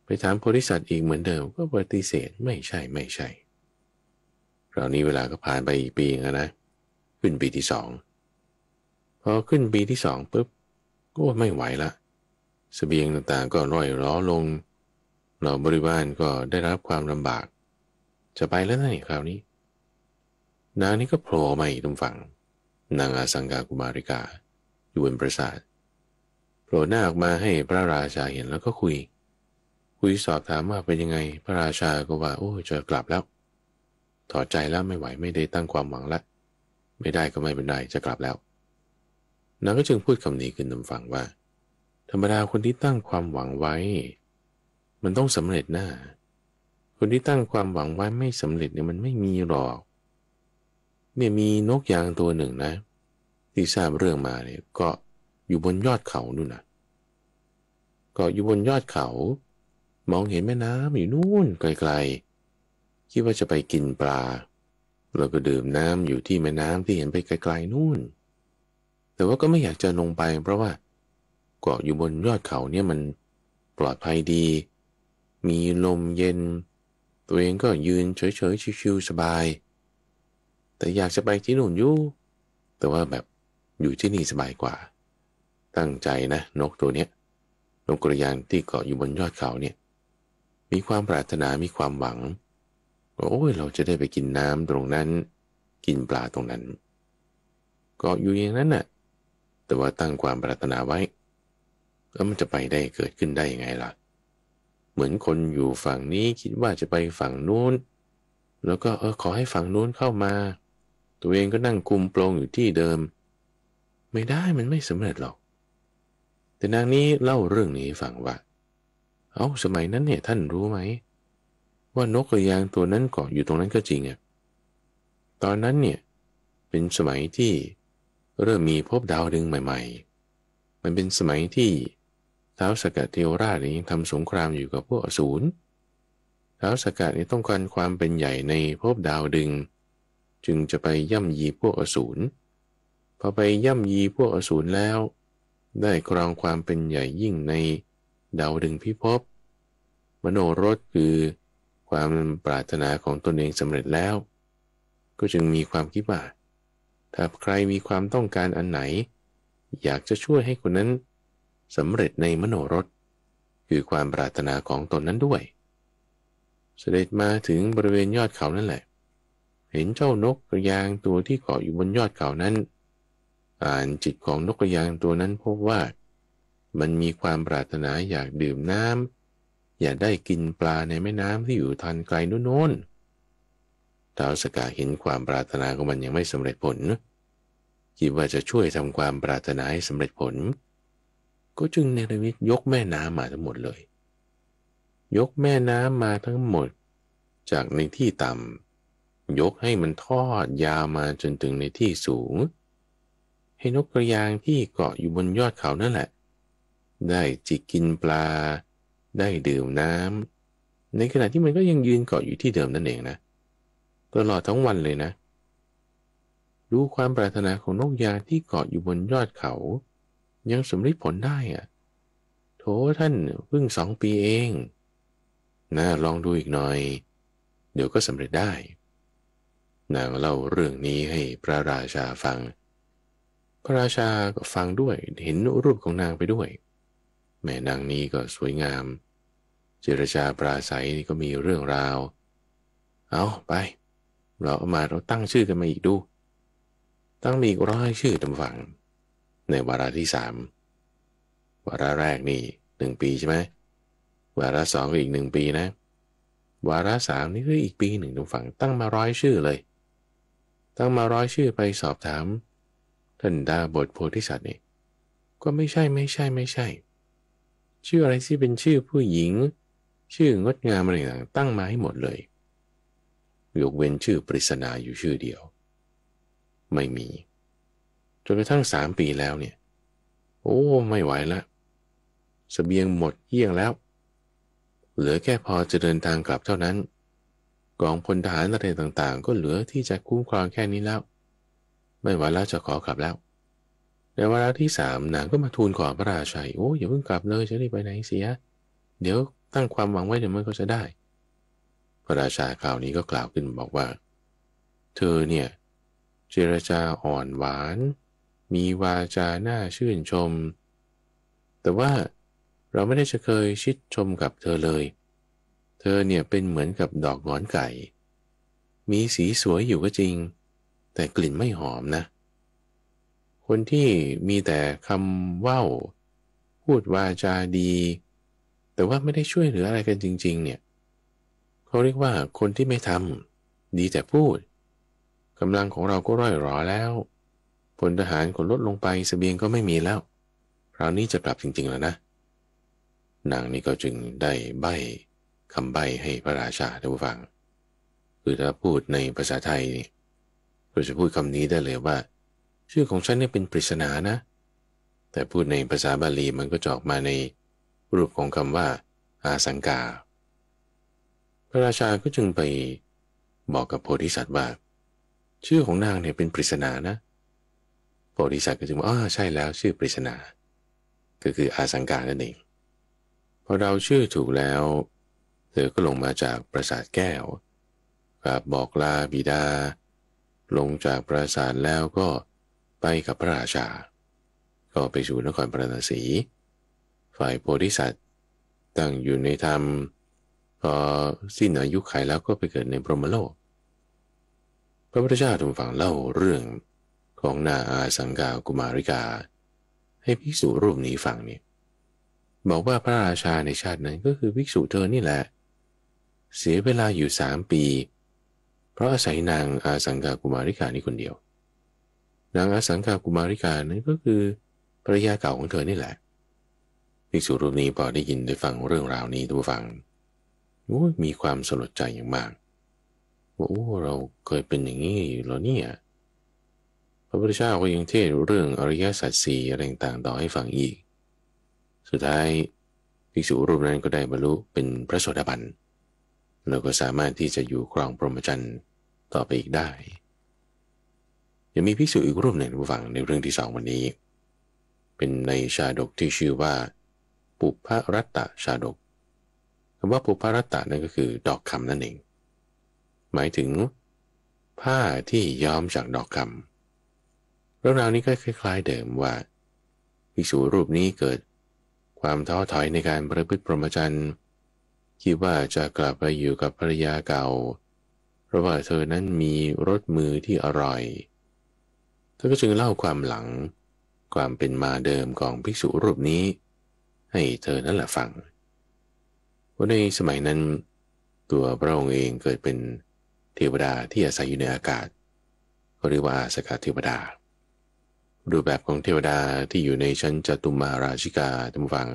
ไปถามโพธิสัตว์อีกเหมือนเดิมก็ปฏิเสธไม่ใช่คราวนี้เวลาก็ผ่านไปอีกปีนึงนะขึ้นปีที่2พอขึ้นปีที่2ปุ๊บก็ไม่ไหวละเสบียงต่างๆก็ร่อยร้อลงเราบริวารก็ได้รับความลำบากจะไปแล้วนี่คราวนี้นางนี่ก็โผล่มาอีกตรงฝั่งนางอาสังกากุมาริกาอยู่บนปราสาทโผล่หน้าออกมาให้พระราชาเห็นแล้วก็คุยสอบถามว่าเป็นยังไงพระราชาก็ว่าโอ้จะกลับแล้วถอดใจแล้วไม่ไหวไม่ได้ตั้งความหวังแล้วไม่ได้ก็ไม่เป็นไรจะกลับแล้วนางก็จึงพูดคำนี้ขึ้นตรงฝั่งว่าธรรมดาคนที่ตั้งความหวังไว้มันต้องสำเร็จนะคนที่ตั้งความหวังไว้ไม่สำเร็จเนี่ยมันไม่มีหรอกเนี่ยมีนกยางตัวหนึ่งนะที่ทราบเรื่องมาเนี่ยก็อยู่บนยอดเขานู่นนะก็อยู่บนยอดเขามองเห็นแม่น้ำอยู่นู่นไกลๆคิดว่าจะไปกินปลาแล้วก็ดื่มน้ำอยู่ที่แม่น้ำที่เห็นไปไกลๆนู่นแต่ว่าก็ไม่อยากจะลงไปเพราะว่าเกาะอยู่บนยอดเขาเนี่ยมันปลอดภัยดีมีลมเย็นตัวเองก็ยืนเฉยๆชิวๆสบายแต่อยากจะไปที่นู่นอยู่แต่ว่าแบบอยู่ที่นี่สบายกว่าตั้งใจนะนกตัวเนี้ยนกกระยางที่เกาะอยู่บนยอดเขาเนี่ยมีความปรารถนามีความหวังโอ้ยเราจะได้ไปกินน้ำตรงนั้นกินปลาตรงนั้นเกาะอยู่อย่างนั้นน่ะแต่ว่าตั้งความปรารถนาไว้แล้วมันจะไปได้เกิดขึ้นได้ยังไงล่ะเหมือนคนอยู่ฝั่งนี้คิดว่าจะไปฝั่งนู้นแล้วก็ขอให้ฝั่งนู้นเข้ามาตัวเองก็นั่งคุมโปลงอยู่ที่เดิมไม่ได้มันไม่สำเร็จหรอกแต่นางนี้เล่าเรื่องนี้ฟังว่าสมัยนั้นเนี่ยท่านรู้ไหมว่านกกระยางตัวนั้นเกาะอยู่ตรงนั้นก็จริงอ่ะตอนนั้นเนี่ยเป็นสมัยที่เริ่มมีภพดาวดึงใหม่ๆมันเป็นสมัยที่ท้าวสักกะเทวราชยังทำสงครามอยู่กับพวกอสูรท้าวสักกะนี่ต้องการความเป็นใหญ่ในภพดาวดึงจึงจะไปย่ำยีพวกอสูรพอไปย่ำยีพวกอสูรแล้วได้ครองความเป็นใหญ่ยิ่งในดาวดึงพิภพมโนรสคือความปรารถนาของตนเองสำเร็จแล้วก็จึงมีความคิดว่าถ้าใครมีความต้องการอันไหนอยากจะช่วยให้คนนั้นสำเร็จในมโนรสคือความปรารถนาของตนนั้นด้วยเสด็จมาถึงบริเวณยอดเขานั่นแหละเห็นเจ้านกกระยางตัวที่เกาะอยู่บนยอดเขานั้นอ่านจิตของนกกระยางตัวนั้นพบว่ามันมีความปรารถนาอยากดื่มน้ำอยากได้กินปลาในแม่น้ำที่อยู่ทางไกลโน้นท้าวสักกะเห็นความปรารถนาของมันยังไม่สำเร็จผลคิดว่าจะช่วยทำความปรารถนาให้สำเร็จผลก็จึงเนรมิตยกแม่น้ำมาทั้งหมดเลยยกแม่น้ำมาทั้งหมดจากในที่ต่ำยกให้มันทอดยาวมาจนถึงในที่สูงให้นกกระยางที่เกาะอยู่บนยอดเขานั่นแหละได้จิกกินปลาได้ดื่มน้ำในขณะที่มันก็ยังยืนเกาะอยู่ที่เดิมนั่นเองนะตลอดทั้งวันเลยนะดูความปรารถนาของนกยางที่เกาะอยู่บนยอดเขายังสำเร็จผลได้โถท่านเพิ่ง2 ปีเอง นะลองดูอีกหน่อยเดี๋ยวก็สำเร็จได้นางเล่าเรื่องนี้ให้พระราชาฟังพระราชาก็ฟังด้วยเห็นรูปของนางไปด้วยแม่นางนี้ก็สวยงามเจรจาปราศัยก็มีเรื่องราวเอาไปเราตั้งชื่อกันมาอีกดูตั้งมีอีก100 ชื่อตามฝังในวาระที่3วาระแรกนี่1 ปีใช่ไหมวาระ2ก็อีก1 ปีนะวาระ3นี่ก็อีกปี1ตามฝังตั้งมา100 ชื่อเลยตั้งมา100 ชื่อไปสอบถามท่านดาบทโพธิสัตว์นี่ก็ไม่ใช่ชื่ออะไรที่เป็นชื่อผู้หญิงชื่องดงามอะไรต่างตั้งมาให้หมดเลยยกเว้นชื่อปริศนาอยู่ชื่อเดียวไม่มีจนกระทั่ง3 ปีแล้วเนี่ยโอ้ไม่ไหวละเสบียงหมดเกลี้ยงแล้วเหลือแค่พอจะเดินทางกลับเท่านั้นกองพลทหารอะไรต่างๆก็เหลือที่จะคุ้มครองแค่นี้แล้วไม่ไหวแล้วจะขอกลับแล้วในวาระที่3นางก็มาทูลขอพระราชาโอ้อย่าเพิ่งกลับเลยจะได้ไปไหนเสียเดี๋ยวตั้งความหวังไว้เดี๋ยวมันก็จะได้พระราชาคราวนี้ก็กล่าวขึ้นบอกว่าเธอเนี่ยเจรจาอ่อนหวานมีวาจาน่าชื่นชมแต่ว่าเราไม่ได้จะเคยชิดชมกับเธอเลยเธอเนี่ยเป็นเหมือนกับดอกหงอนไก่มีสีสวยอยู่ก็จริงแต่กลิ่นไม่หอมนะคนที่มีแต่คำว่าวพูดวาจาดีแต่ว่าไม่ได้ช่วยเหลืออะไรกันจริงๆเนี่ยเขาเรียกว่าคนที่ไม่ทำดีแต่พูดกำลังของเราก็ร่อยหรอแล้วพลทหารก็ลดลงไปเสบียงก็ไม่มีแล้วคราวนี้จะกลับจริงๆแล้วนะนางนี่ก็จึงได้ใบ้คำใบ้ให้พระราชาได้ฟังคือถ้าพูดในภาษาไทยนี่ก็จะพูดคำนี้ได้เลยว่าชื่อของฉันเนี่ยเป็นปริศนานะแต่พูดในภาษาบาลีมันก็จะออกมาในรูปของคำว่าอาสังกาพระราชาก็จึงไปบอกกับโพธิสัตว์ว่าชื่อของนางเนี่ยเป็นปริศนานะโพธิสัตว์ก็จึงว่าใช่แล้วชื่อปริศนาก็คืออาสังกานั่นเองพอเราชื่อถูกแล้วเธอก็ลงมาจากปราสาทแก้วกับบอกลาบิดาลงจากปราสาทแล้วก็ไปกับพระราชาก็ไปสู่นครพาราณสีฝ่ายโพธิสัตว์ตั้งอยู่ในธรรมพอสิ้นอายุขัยแล้วก็ไปเกิดในพรหมโลกพระพุทธเจ้าทรงฟังเล่าเรื่องของนางอาสังกากุมาริกาให้ภิกษุรูปนี้ฟังนี่บอกว่าพระราชาในชาตินั้นก็คือภิกษุเธอนี่แหละเสียเวลาอยู่3 ปีเพราะอาศัยนางอาสังกากุมาริกานี่คนเดียวนางอาสังกากุมาริกานั้นก็คือภรรยาเก่าของเธอนี่แหละภิกษุรูปนี้พอได้ยินได้ฟังเรื่องราวนี้ทุกฟังมีความสลดใจอย่างมากว่าเราเคยเป็นอย่างนี้เหรอเนี่ยพระพุทธเจ้าก็ยังเทศเรื่องอริยสัจสี่อะไรต่างๆต่อให้ฟังอีกสุดท้ายภิกษุรูปนั้นก็ได้บรรลุเป็นพระโสดาบันแล้วก็สามารถที่จะอยู่ครองพรหมจรรย์ต่อไปอีกได้ยังมีภิกษุอีกรูปหนึ่งผู้ฟังในเรื่องที่2วันนี้เป็นในชาดกที่ชื่อว่าปุพพรัตตชาดกคำว่าปุพพรัตตนั่นก็คือดอกคำนั่นเองหมายถึงผ้าที่ย้อมจากดอกคำเรื่องราวนี้ก็คล้ายๆเดิมว่าภิกษุรูปนี้เกิดความท้อถอยในการประพฤติพรหมจรรย์คิดว่าจะกลับไปอยู่กับภรรยาเก่าเพราะว่าเธอนั้นมีรสมือที่อร่อยเธอก็จึงเล่าความหลังความเป็นมาเดิมของภิกษุรูปนี้ให้เธอนั่นแหละฟังว่าในสมัยนั้นตัวพระองค์เองเกิดเป็นเทวดาที่อาศัยอยู่ในอากาศเขาเรียกว่าสกเทวดารูปแบบของเทวดาที่อยู่ในชั้นจตุมาราชิกาท่านผู้ฟัง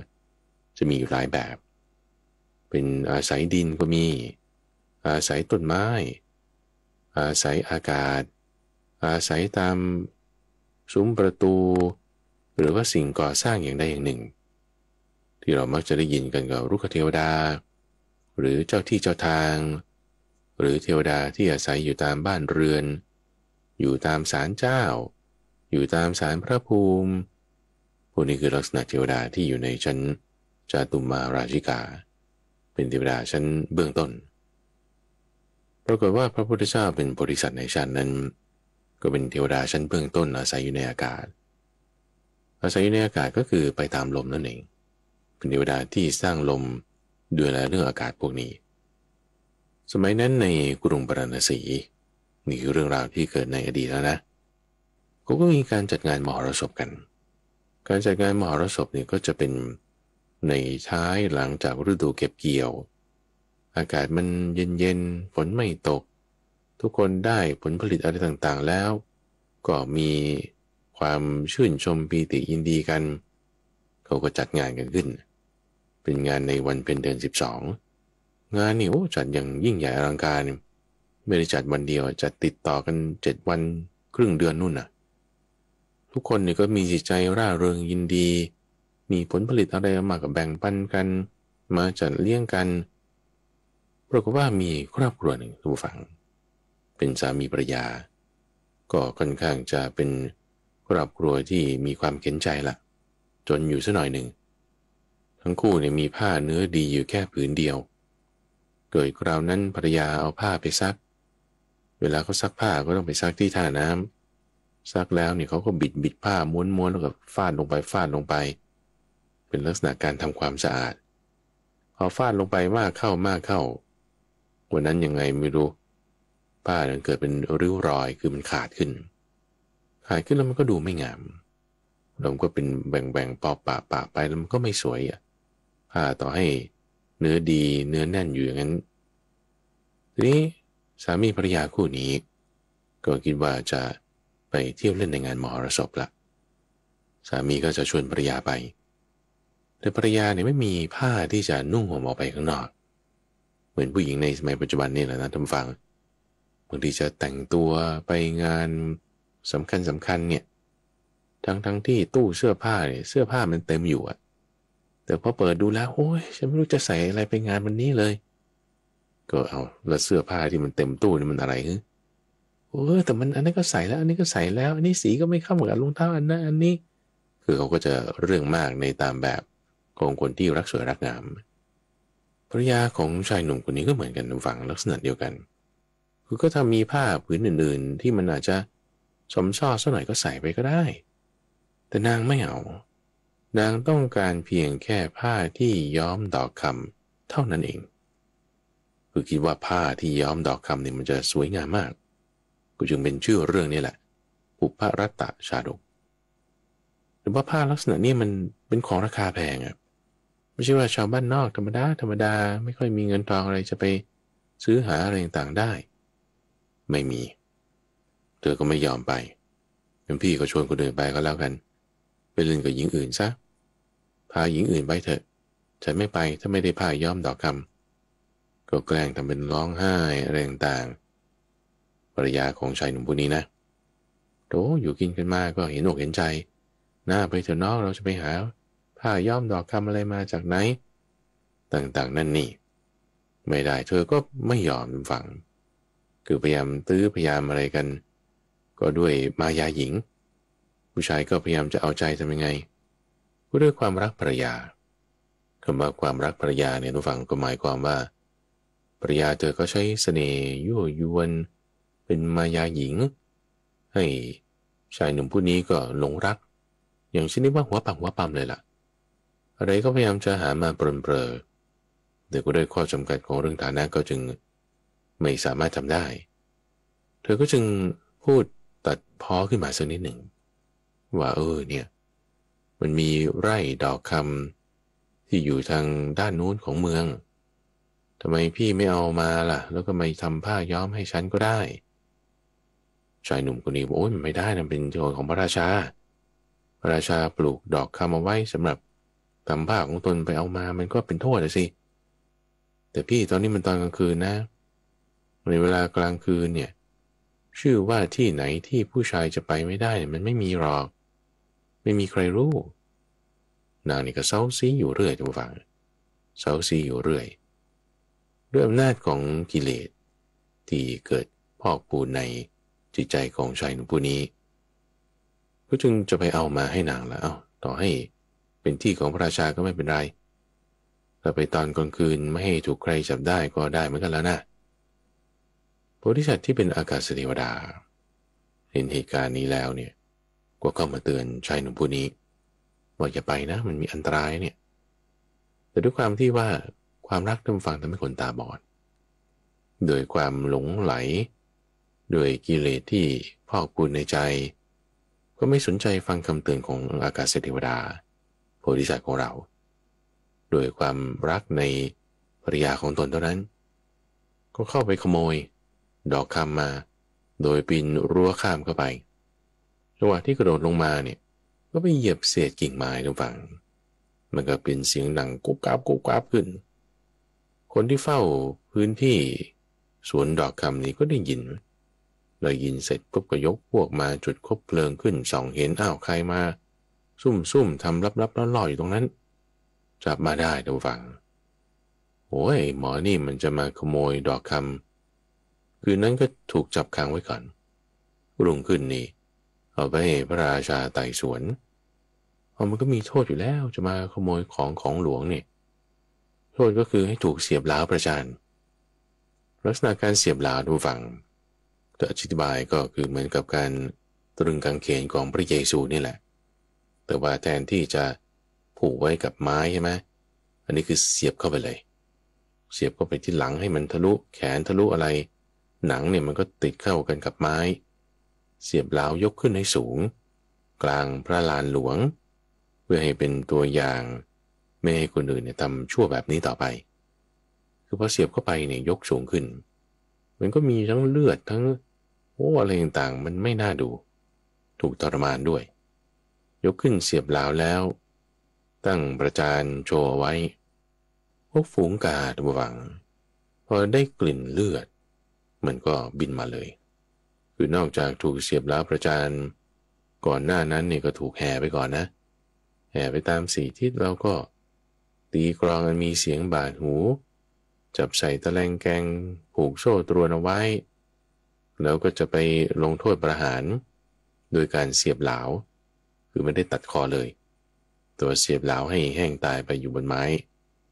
จะมีอยู่หลายแบบเป็นอาศัยดินก็มีอาศัยต้นไม้อาศัยอากาศอาศัยตามซุ้มประตูหรือว่าสิ่งก่อสร้างอย่างใดอย่างหนึ่งที่เรามักจะได้ยินกันกับรุกขเทวดาหรือเจ้าที่เจ้าทางหรือเทวดาที่อาศัยอยู่ตามบ้านเรือนอยู่ตามศาลเจ้าอยู่ตามศาลพระภูมิพวกนี้คือลักษณะเทวดาที่อยู่ในชั้นจตุมาราชิกา เป็นเทวดาชั้นเบื้องต้นปรากฏว่าพระพุทธเจ้าเป็นโพธิสัตว์ในชาตินั้นก็เป็นเทวดาชั้นเบื้องต้นอาศัยอยู่ในอากาศอาศัยอยู่ในอากาศก็คือไปตามลมนั่นเองเป็นเทวดาที่สร้างลมดูแลเรื่องอากาศพวกนี้สมัยนั้นในกรุงปราณสีนี่คือเรื่องราวที่เกิดในอดีตแล้วนะเขาก็มีการจัดงานมหรสพกันการจัดงานมหรสพเนี่ยก็จะเป็นในท้ายหลังจากฤดูเก็บเกี่ยวอากาศมันเย็นๆฝนไม่ตกทุกคนได้ผลผลิตอะไรต่างๆแล้วก็มีความชื่นชมปีติยินดีกันเขาก็จัดงานกันขึ้นเป็นงานในวันเพ็ญเดือน12งานนี่โอ้จัดอย่างยิ่งใหญ่อลังการไม่ได้จัดวันเดียวจัดติดต่อกัน7วันครึ่งเดือนนู่นน่ะทุกคนนี่ก็มีจิตใจร่าเริงยินดีมีผลผลิตอะไรมากับแบ่งปันกันมาจัดเลี้ยงกันปรากฏว่ามีครอบครัวหนึ่งทุกฝั่งเป็นสามีภรรยาก็ค่อนข้างจะเป็นครอบครัวที่มีความเข็ญใจละจนอยู่สักหน่อยหนึ่งทั้งคู่เนี่ยมีผ้าเนื้อดีอยู่แค่ผืนเดียวโดยคราวนั้นภรรยาเอาผ้าไปซักเวลาเขาซักผ้าก็ต้องไปซักที่ท่าน้ำซักแล้วเนี่ยเขาก็บิดผ้าม้วนแล้วก็ฟาดลงไปเป็นลักษณะการทำความสะอาดพอฟาดลงไปมากเข้าวันนั้นยังไงไม่รู้ผ้ามันเกิดเป็นริ้วรอยคือมันขาดขึ้นแล้วมันก็ดูไม่งามแล้วมันก็เป็นแบ่งปะไปแล้วมันก็ไม่สวยอ่ะผ้าต่อให้เนื้อดีเนื้อแน่นอยู่อย่างนั้นทีนี้สามีภรรยาคู่นี้ก็คิดว่าจะไปเที่ยวเล่นในงานมหรสพละสามีก็จะชวนภรรยาไปแต่ภรรยาเนี่ยไม่มีผ้าที่จะนุ่งห่มออกไปข้างนอกเหมือนผู้หญิงในสมัยปัจจุบันนี่แหละนะท่านฟังบางทีจะแต่งตัวไปงานสำคัญเนี่ยทั้งที่ตู้เสื้อผ้าเนี่ยเสื้อผ้ามันเต็มอยู่อะแต่พอเปิดดูแล้วโอ้ยฉันไม่รู้จะใส่อะไรไปงานวันนี้เลยก็เอาแล้วเสื้อผ้าที่มันเต็มตู้นี่มันอะไรฮึแต่มันอันนี้ก็ใส่แล้วอันนี้ก็ใส่แล้วอันนี้สีก็ไม่เข้ากับรองเท้าอันนั้นอันนี้คือเขาก็จะเรื่องมากในตามแบบของคนที่รักสวยรักงามภรรยาของชายหนุ่มคนนี้ก็เหมือนกันฝั่งลักษณะเดียวกันคือก็ถ้ามีผ้าผืนอื่นๆที่มันอาจจะสมซ้อสักหน่อยก็ใส่ไปก็ได้แต่นางไม่เอานางต้องการเพียงแค่ผ้าที่ย้อมดอกคำเท่านั้นเองคือคิดว่าผ้าที่ย้อมดอกคำเนี่ยมันจะสวยงามมากก็จึงเป็นชื่อเรื่องนี้แหละปุพพรัตตชาดกหรือว่าผ้าลักษณะนี้มันเป็นของราคาแพงอ่ะไม่ใช่ว่าชาวบ้านนอกธรรมดาไม่ค่อยมีเงินทองอะไรจะไปซื้อหาอะไรต่างๆได้ไม่มีเธอก็ไม่ยอมไปพี่ก็ชวนคนอื่นไปก็แล้วกันไปเล่นกับหญิงอื่นซะพาหญิงอื่นไปเถอะฉันไม่ไปถ้าไม่ได้ผ้าย้อมดอกคำก็แกล้งทำเป็นร้องไห้อะไรต่างๆภรรยาของชายหนุ่มผู้นี้นะโตอยู่กินกันมาก็เห็นอกเห็นใจหน้าไปเถอะน้องเราจะไปหาผ้าย้อมดอกคำอะไรมาจากไหนต่างๆนั่นนี่ไม่ได้เธอก็ไม่ยอมฟังคือพยายามตื้อพยายามอะไรกันก็ด้วยมายาหญิงผู้ชายก็พยายามจะเอาใจทำยังไงก็ด้วยความรักภรรยาคำว่าความรักภรรยาเนี่ยทุกฝั่งก็หมายความว่าภรรยาเธอก็ใช้เสน่ห์ยั่วยวนเป็นมายาหญิงให้ชายหนุ่มผู้นี้ก็หลงรักอย่างชนิดว่าหัวปักหัวปั๊มเลยล่ะอะไรก็พยายามจะหามาปรนเปรอแต่ก็ด้วยข้อจำกัดของเรื่องฐานะก็จึงไม่สามารถทำได้เธอก็จึงพูดตัดพ้อขึ้นมาสักนิดหนึ่งว่าเนี่ยมันมีไร่ดอกคำที่อยู่ทางด้านนู้นของเมืองทำไมพี่ไม่เอามาล่ะแล้วก็ไม่ทำผ้าย้อมให้ฉันก็ได้ชายหนุ่มคนนี้บอกโอ้ยมันไม่ได้นะเป็นโจรของพระราชาพระราชาปลูกดอกคำเอาไว้สำหรับทำผ้าของตนไปเอามามันก็เป็นโทษเลยสิแต่พี่ตอนนี้มันตอนกลางคืนนะในเวลากลางคืนเนี่ยชื่อว่าที่ไหนที่ผู้ชายจะไปไม่ได้มันไม่มีหรอกไม่มีใครรู้นางนี่ก็เซาซีอยู่เรื่อยทุกฝั่งเซาซีอยู่เรื่อยด้วยอำนาจของกิเลสที่เกิดพอกพูนในจิตใจของชายหนุ่มผู้นี้ก็จึงจะไปเอามาให้นางแล้วต่อให้เป็นที่ของพระราชาก็ไม่เป็นไร ถ้าไปตอนกลางคืนไม่ให้ถูกใครจับได้ก็ได้เหมือนกันแล้วนะโพธิสัตว์ที่เป็นอากาศเทวดาเห็นเหตุการณ์นี้แล้วเนี่ยก็เข้ามาเตือนชายหนุ่มผู้นี้ว่าอย่าไปนะมันมีอันตรายเนี่ยแต่ด้วยความที่ว่าความรักทำฟังทำให้คนตาบอดโดยความหลงไหลโดยกิเลสที่พอกพูนในใจก็ไม่สนใจฟังคำเตือนของอากาศเทวดาโพธิสัตว์ของเราโดยความรักในภริยาของตนเท่านั้นก็เข้าไปขโมยดอกคำมาโดยปีนรั้วข้ามเข้าไปจังหวะที่กระโดดลงมาเนี่ยก็ไปเหยียบเศษกิ่งไม้ตรงฝั่งมันก็เป็นเสียงดังกุ๊บกราบกุ๊บกราบขึ้นคนที่เฝ้าพื้นที่สวนดอกคำนี้ก็ได้ยินเสร็จปุ๊บก็ยกพวกมาจุดคบเพลิงขึ้นส่องเห็นอ้าวใครมาซุ่มทำลับๆล่อๆอยู่ตรงนั้นจับมาได้ตรงฝั่งโอ้ยหมอนี่มันจะมาขโมยดอกคำคืนนั้นก็ถูกจับขังไว้ก่อนรุ่งขึ้นนี่เอาไปให้พระราชาไต่สวนมันก็มีโทษอยู่แล้วจะมาขโมยของหลวงเนี่ยโทษก็คือให้ถูกเสียบหลาประจานลักษณะการเสียบหลาดูฝั่งจะอธิบายก็คือเหมือนกับการตรึงกางเขนของพระเยซูนี่แหละแต่ว่าแทนที่จะผูกไว้กับไม้ใช่ไหมอันนี้คือเสียบเข้าไปเลยเสียบเข้าไปที่หลังให้มันทะลุแขนทะลุอะไรหนังเนี่ยมันก็ติดเข้ากันกับไม้เสียบเหลายกขึ้นให้สูงกลางพระลานหลวงเพื่อให้เป็นตัวอย่างไม่ให้คนอื่นเนี่ยทำชั่วแบบนี้ต่อไปคือพอเสียบเข้าไปเนี่ยยกสูงขึ้นมันก็มีทั้งเลือดทั้งอะไรต่างๆมันไม่น่าดูถูกทรมานด้วยยกขึ้นเสียบเหลาแล้วตั้งประจานโชว์ไว้พวกฝูงกาตัววังพอได้กลิ่นเลือดมันก็บินมาเลยคือนอกจากถูกเสียบเหลาประจานก่อนหน้านั้นเนี่ยก็ถูกแห่ไปก่อนนะแห่ไปตามสี่ทิศแล้วก็ตีกลองมีเสียงบาดหูจับใส่ตะแลงแกงผูกโซ่ตรวนเอาไว้แล้วก็จะไปลงโทษประหารโดยการเสียบเหลาคือไม่ได้ตัดคอเลยตัวเสียบเหลาให้แห้งตายไปอยู่บนไม้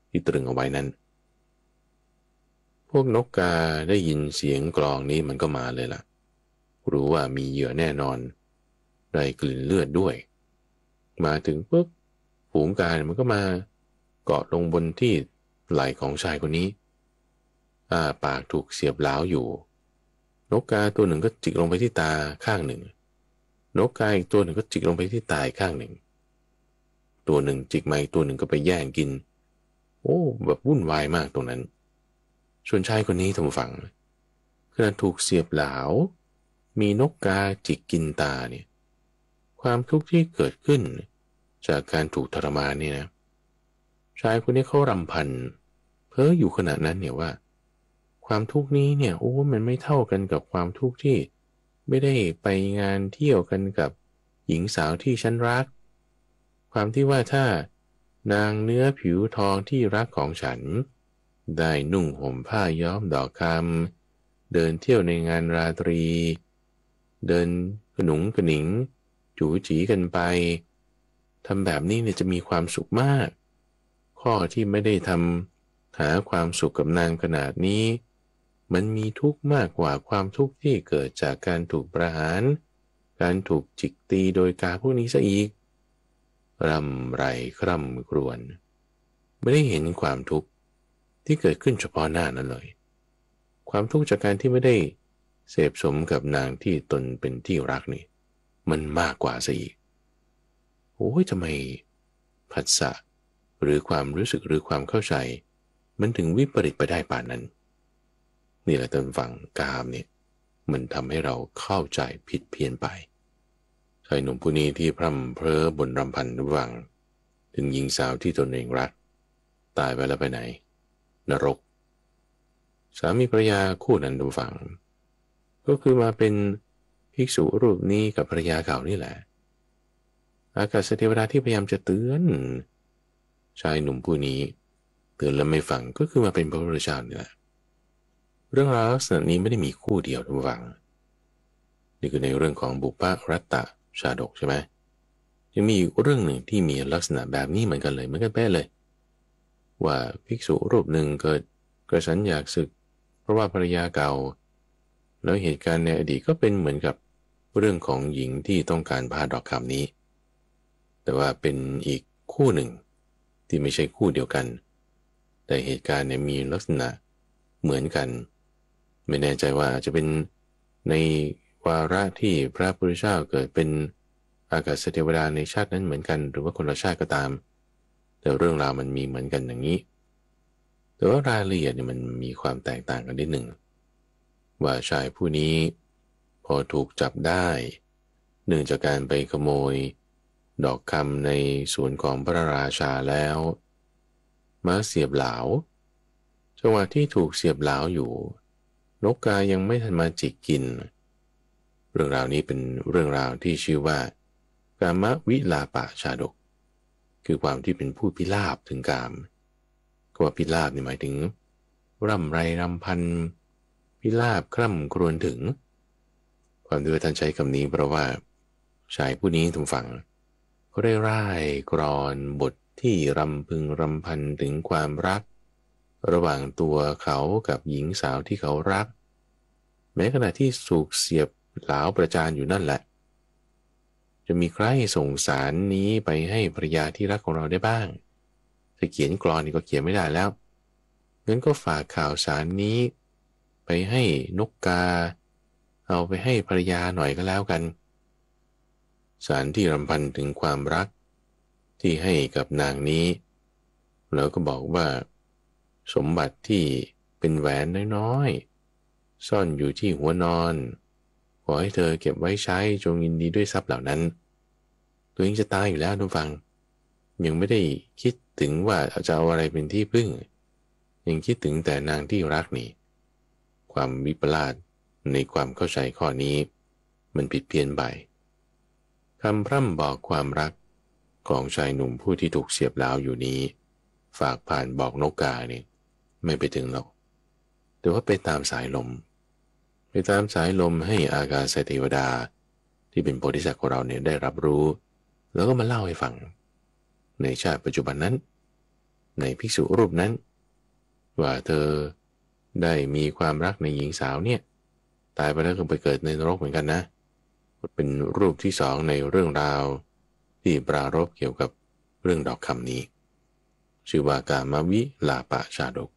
ที่ตรึงเอาไว้นั้นพวกนกกาได้ยินเสียงกลองนี้มันก็มาเลยล่ะรู้ว่ามีเหยื่อแน่นอนได้กลิ่นเลือดด้วยมาถึงปุ๊บฝูงกามันก็มาเกาะลงบนที่ไหล่ของชายคนนี้ปากถูกเสียบเหลาอยู่นกกาตัวหนึ่งก็จิกลงไปที่ตาข้างหนึ่งนกกาอีกตัวหนึ่งก็จิกลงไปที่ตาข้างหนึ่งตัวหนึ่งจิกมาอีกตัวหนึ่งก็ไปแย่งกินแบบวุ่นวายมากตรงนั้นส่วนชายคนนี้ทางฝั่งขณะถูกเสียบเหลามีนกกาจิกกินตาเนี่ยความทุกข์ที่เกิดขึ้นจากการถูกทรมานนี่นะชายคนนี้เขารำพันเพ้ออยู่ขณะนั้นเนี่ยว่าความทุกข์นี้เนี่ยมันไม่เท่ากันกับความทุกข์ที่ไม่ได้ไปงานเที่ยวกันกับหญิงสาวที่ฉันรักความที่ว่าถ้านางเนื้อผิวทองที่รักของฉันได้นุ่งห่มผ้าย้อมดอกคำเดินเที่ยวในงานราตรีเดินกระหนุงกระหนิงจู๋จีกันไปทำแบบนี้เนี่ยจะมีความสุขมากข้อที่ไม่ได้ทำหาความสุขกับนางขนาดนี้มันมีทุกข์มากกว่าความทุกข์ที่เกิดจากการถูกประหารการถูกจิกตีโดยกาพวกนี้ซะอีกรำไรคร่ำครวญไม่ได้เห็นความทุกข์ที่เกิดขึ้นเฉพาะหน้านั้นเลยความทุกข์จากการที่ไม่ได้เสพสมกับนางที่ตนเป็นที่รักนี่มันมากกว่าซะอีกทำไมผัสสะหรือความรู้สึกหรือความเข้าใจมันถึงวิปริตไปได้ป่านนั้นนี่แหละตอนฟังกามเนี่ยมันทำให้เราเข้าใจผิดเพี้ยนไปชายหนุ่มผู้นี้ที่พร่ำเพ้อบนรำพันระหว่างถึงหญิงสาวที่ตนเองรักตายไปแล้วไปไหนนรกสามีภรรยาคู่นั้นดูฟังก็คือมาเป็นภิกษุรูปนี้กับภรรยาเก่านี่แหละอากาศเทวดาที่พยายามจะเตือนชายหนุ่มผู้นี้เตือนแล้วไม่ฟังก็คือมาเป็นพระพุทธเจ้านี่แหละเรื่องราวลักษณะนี้ไม่ได้มีคู่เดียวทุกฝังนี่คือในเรื่องของบุพรัตตชาดกใช่ไหมยังมีอีกเรื่องหนึ่งที่มีลักษณะแบบนี้เหมือนกันเลยเหมือนกันเป๊ะเลย ว่าภิกษุรูปหนึ่งเกิดกระสันอยากศึกเพราะว่าภรรยาเก่าแล้วเหตุการณ์ในอดีตก็เป็นเหมือนกับเรื่องของหญิงที่ต้องการผ้าดอกคำนี้แต่ว่าเป็นอีกคู่หนึ่งที่ไม่ใช่คู่เดียวกันแต่เหตุการณ์เนี่ยมีลักษณะเหมือนกันไม่แน่ใจว่าจะเป็นในวาระที่พระพุทธเจ้าเกิดเป็นอากาศเทวดาในชาตินั้นเหมือนกันหรือว่าคนละชาติก็ตามแต่เรื่องราวมันมีเหมือนกันอย่างนี้แต่ว่ารายละเอียดเนี่ยมันมีความแตกต่างกันนิดหนึ่งว่าชายผู้นี้พอถูกจับได้เนื่องจากการไปขโมยดอกคำในสวนของพระราชาแล้วมาเสียบเหลาจังหวะที่ถูกเสียบเหลาอยู่นกกายังไม่ทันมาจิกกินเรื่องราวนี้เป็นเรื่องราวที่ชื่อว่ากามวิลาปะชาดกคือความที่เป็นผู้พิลาภถึงกามก็ว่าพิลาภนี่หมายถึงร่ำไรรำพันพิลาภคร่ำครวญถึงความที่ท่านใช้คำนี้เพราะว่าชายผู้นี้ทุกฝั่งก็ได้ร่ายกรอนบทที่รำพึงรำพันถึงความรักระหว่างตัวเขากับหญิงสาวที่เขารักแม้ขณะที่ถูกเสียบเหลาประจานอยู่นั่นแหละจะมีใครส่งสารนี้ไปให้ภรรยาที่รักของเราได้บ้างจะเขียนกลอนนี่ก็เขียนไม่ได้แล้วงั้นก็ฝากข่าวสารนี้ไปให้นกกาเอาไปให้ภรรยาหน่อยก็แล้วกันสารที่รำพันถึงความรักที่ให้กับนางนี้แล้วก็บอกว่าสมบัติที่เป็นแหวนน้อยๆซ่อนอยู่ที่หัวนอนขอให้เธอเก็บไว้ใช้จงยินดีด้วยทรัพย์เหล่านั้นตัวเองจะตายอยู่แล้วทุกฟังยังไม่ได้คิดถึงว่าจะเอาอะไรเป็นที่พึ่งยังคิดถึงแต่นางที่รักนี่ความวิปลาสในความเข้าใจข้อนี้มันผิดเพี้ยนไปคำพร่ำบอกความรักของชายหนุ่มผู้ที่ถูกเสียบเหลาอยู่นี้ฝากผ่านบอกนกกาเนี่ยไม่ไปถึงหรอกแต่ว่าไปตามสายลมไปตามสายลมให้อากาศเทวดาที่เป็นโพธิสัตว์ของเราเนี่ยได้รับรู้แล้วก็มาเล่าให้ฟังในชาติปัจจุบันนั้นในภิกษุรูปนั้นว่าเธอได้มีความรักในหญิงสาวเนี่ยตายไปแล้วก็ไปเกิดในนรกเหมือนกันนะเป็นรูปที่สองในเรื่องราวที่ปรารภเกี่ยวกับเรื่องดอกคำนี้ชื่อว่ากามวิลาปะชาดก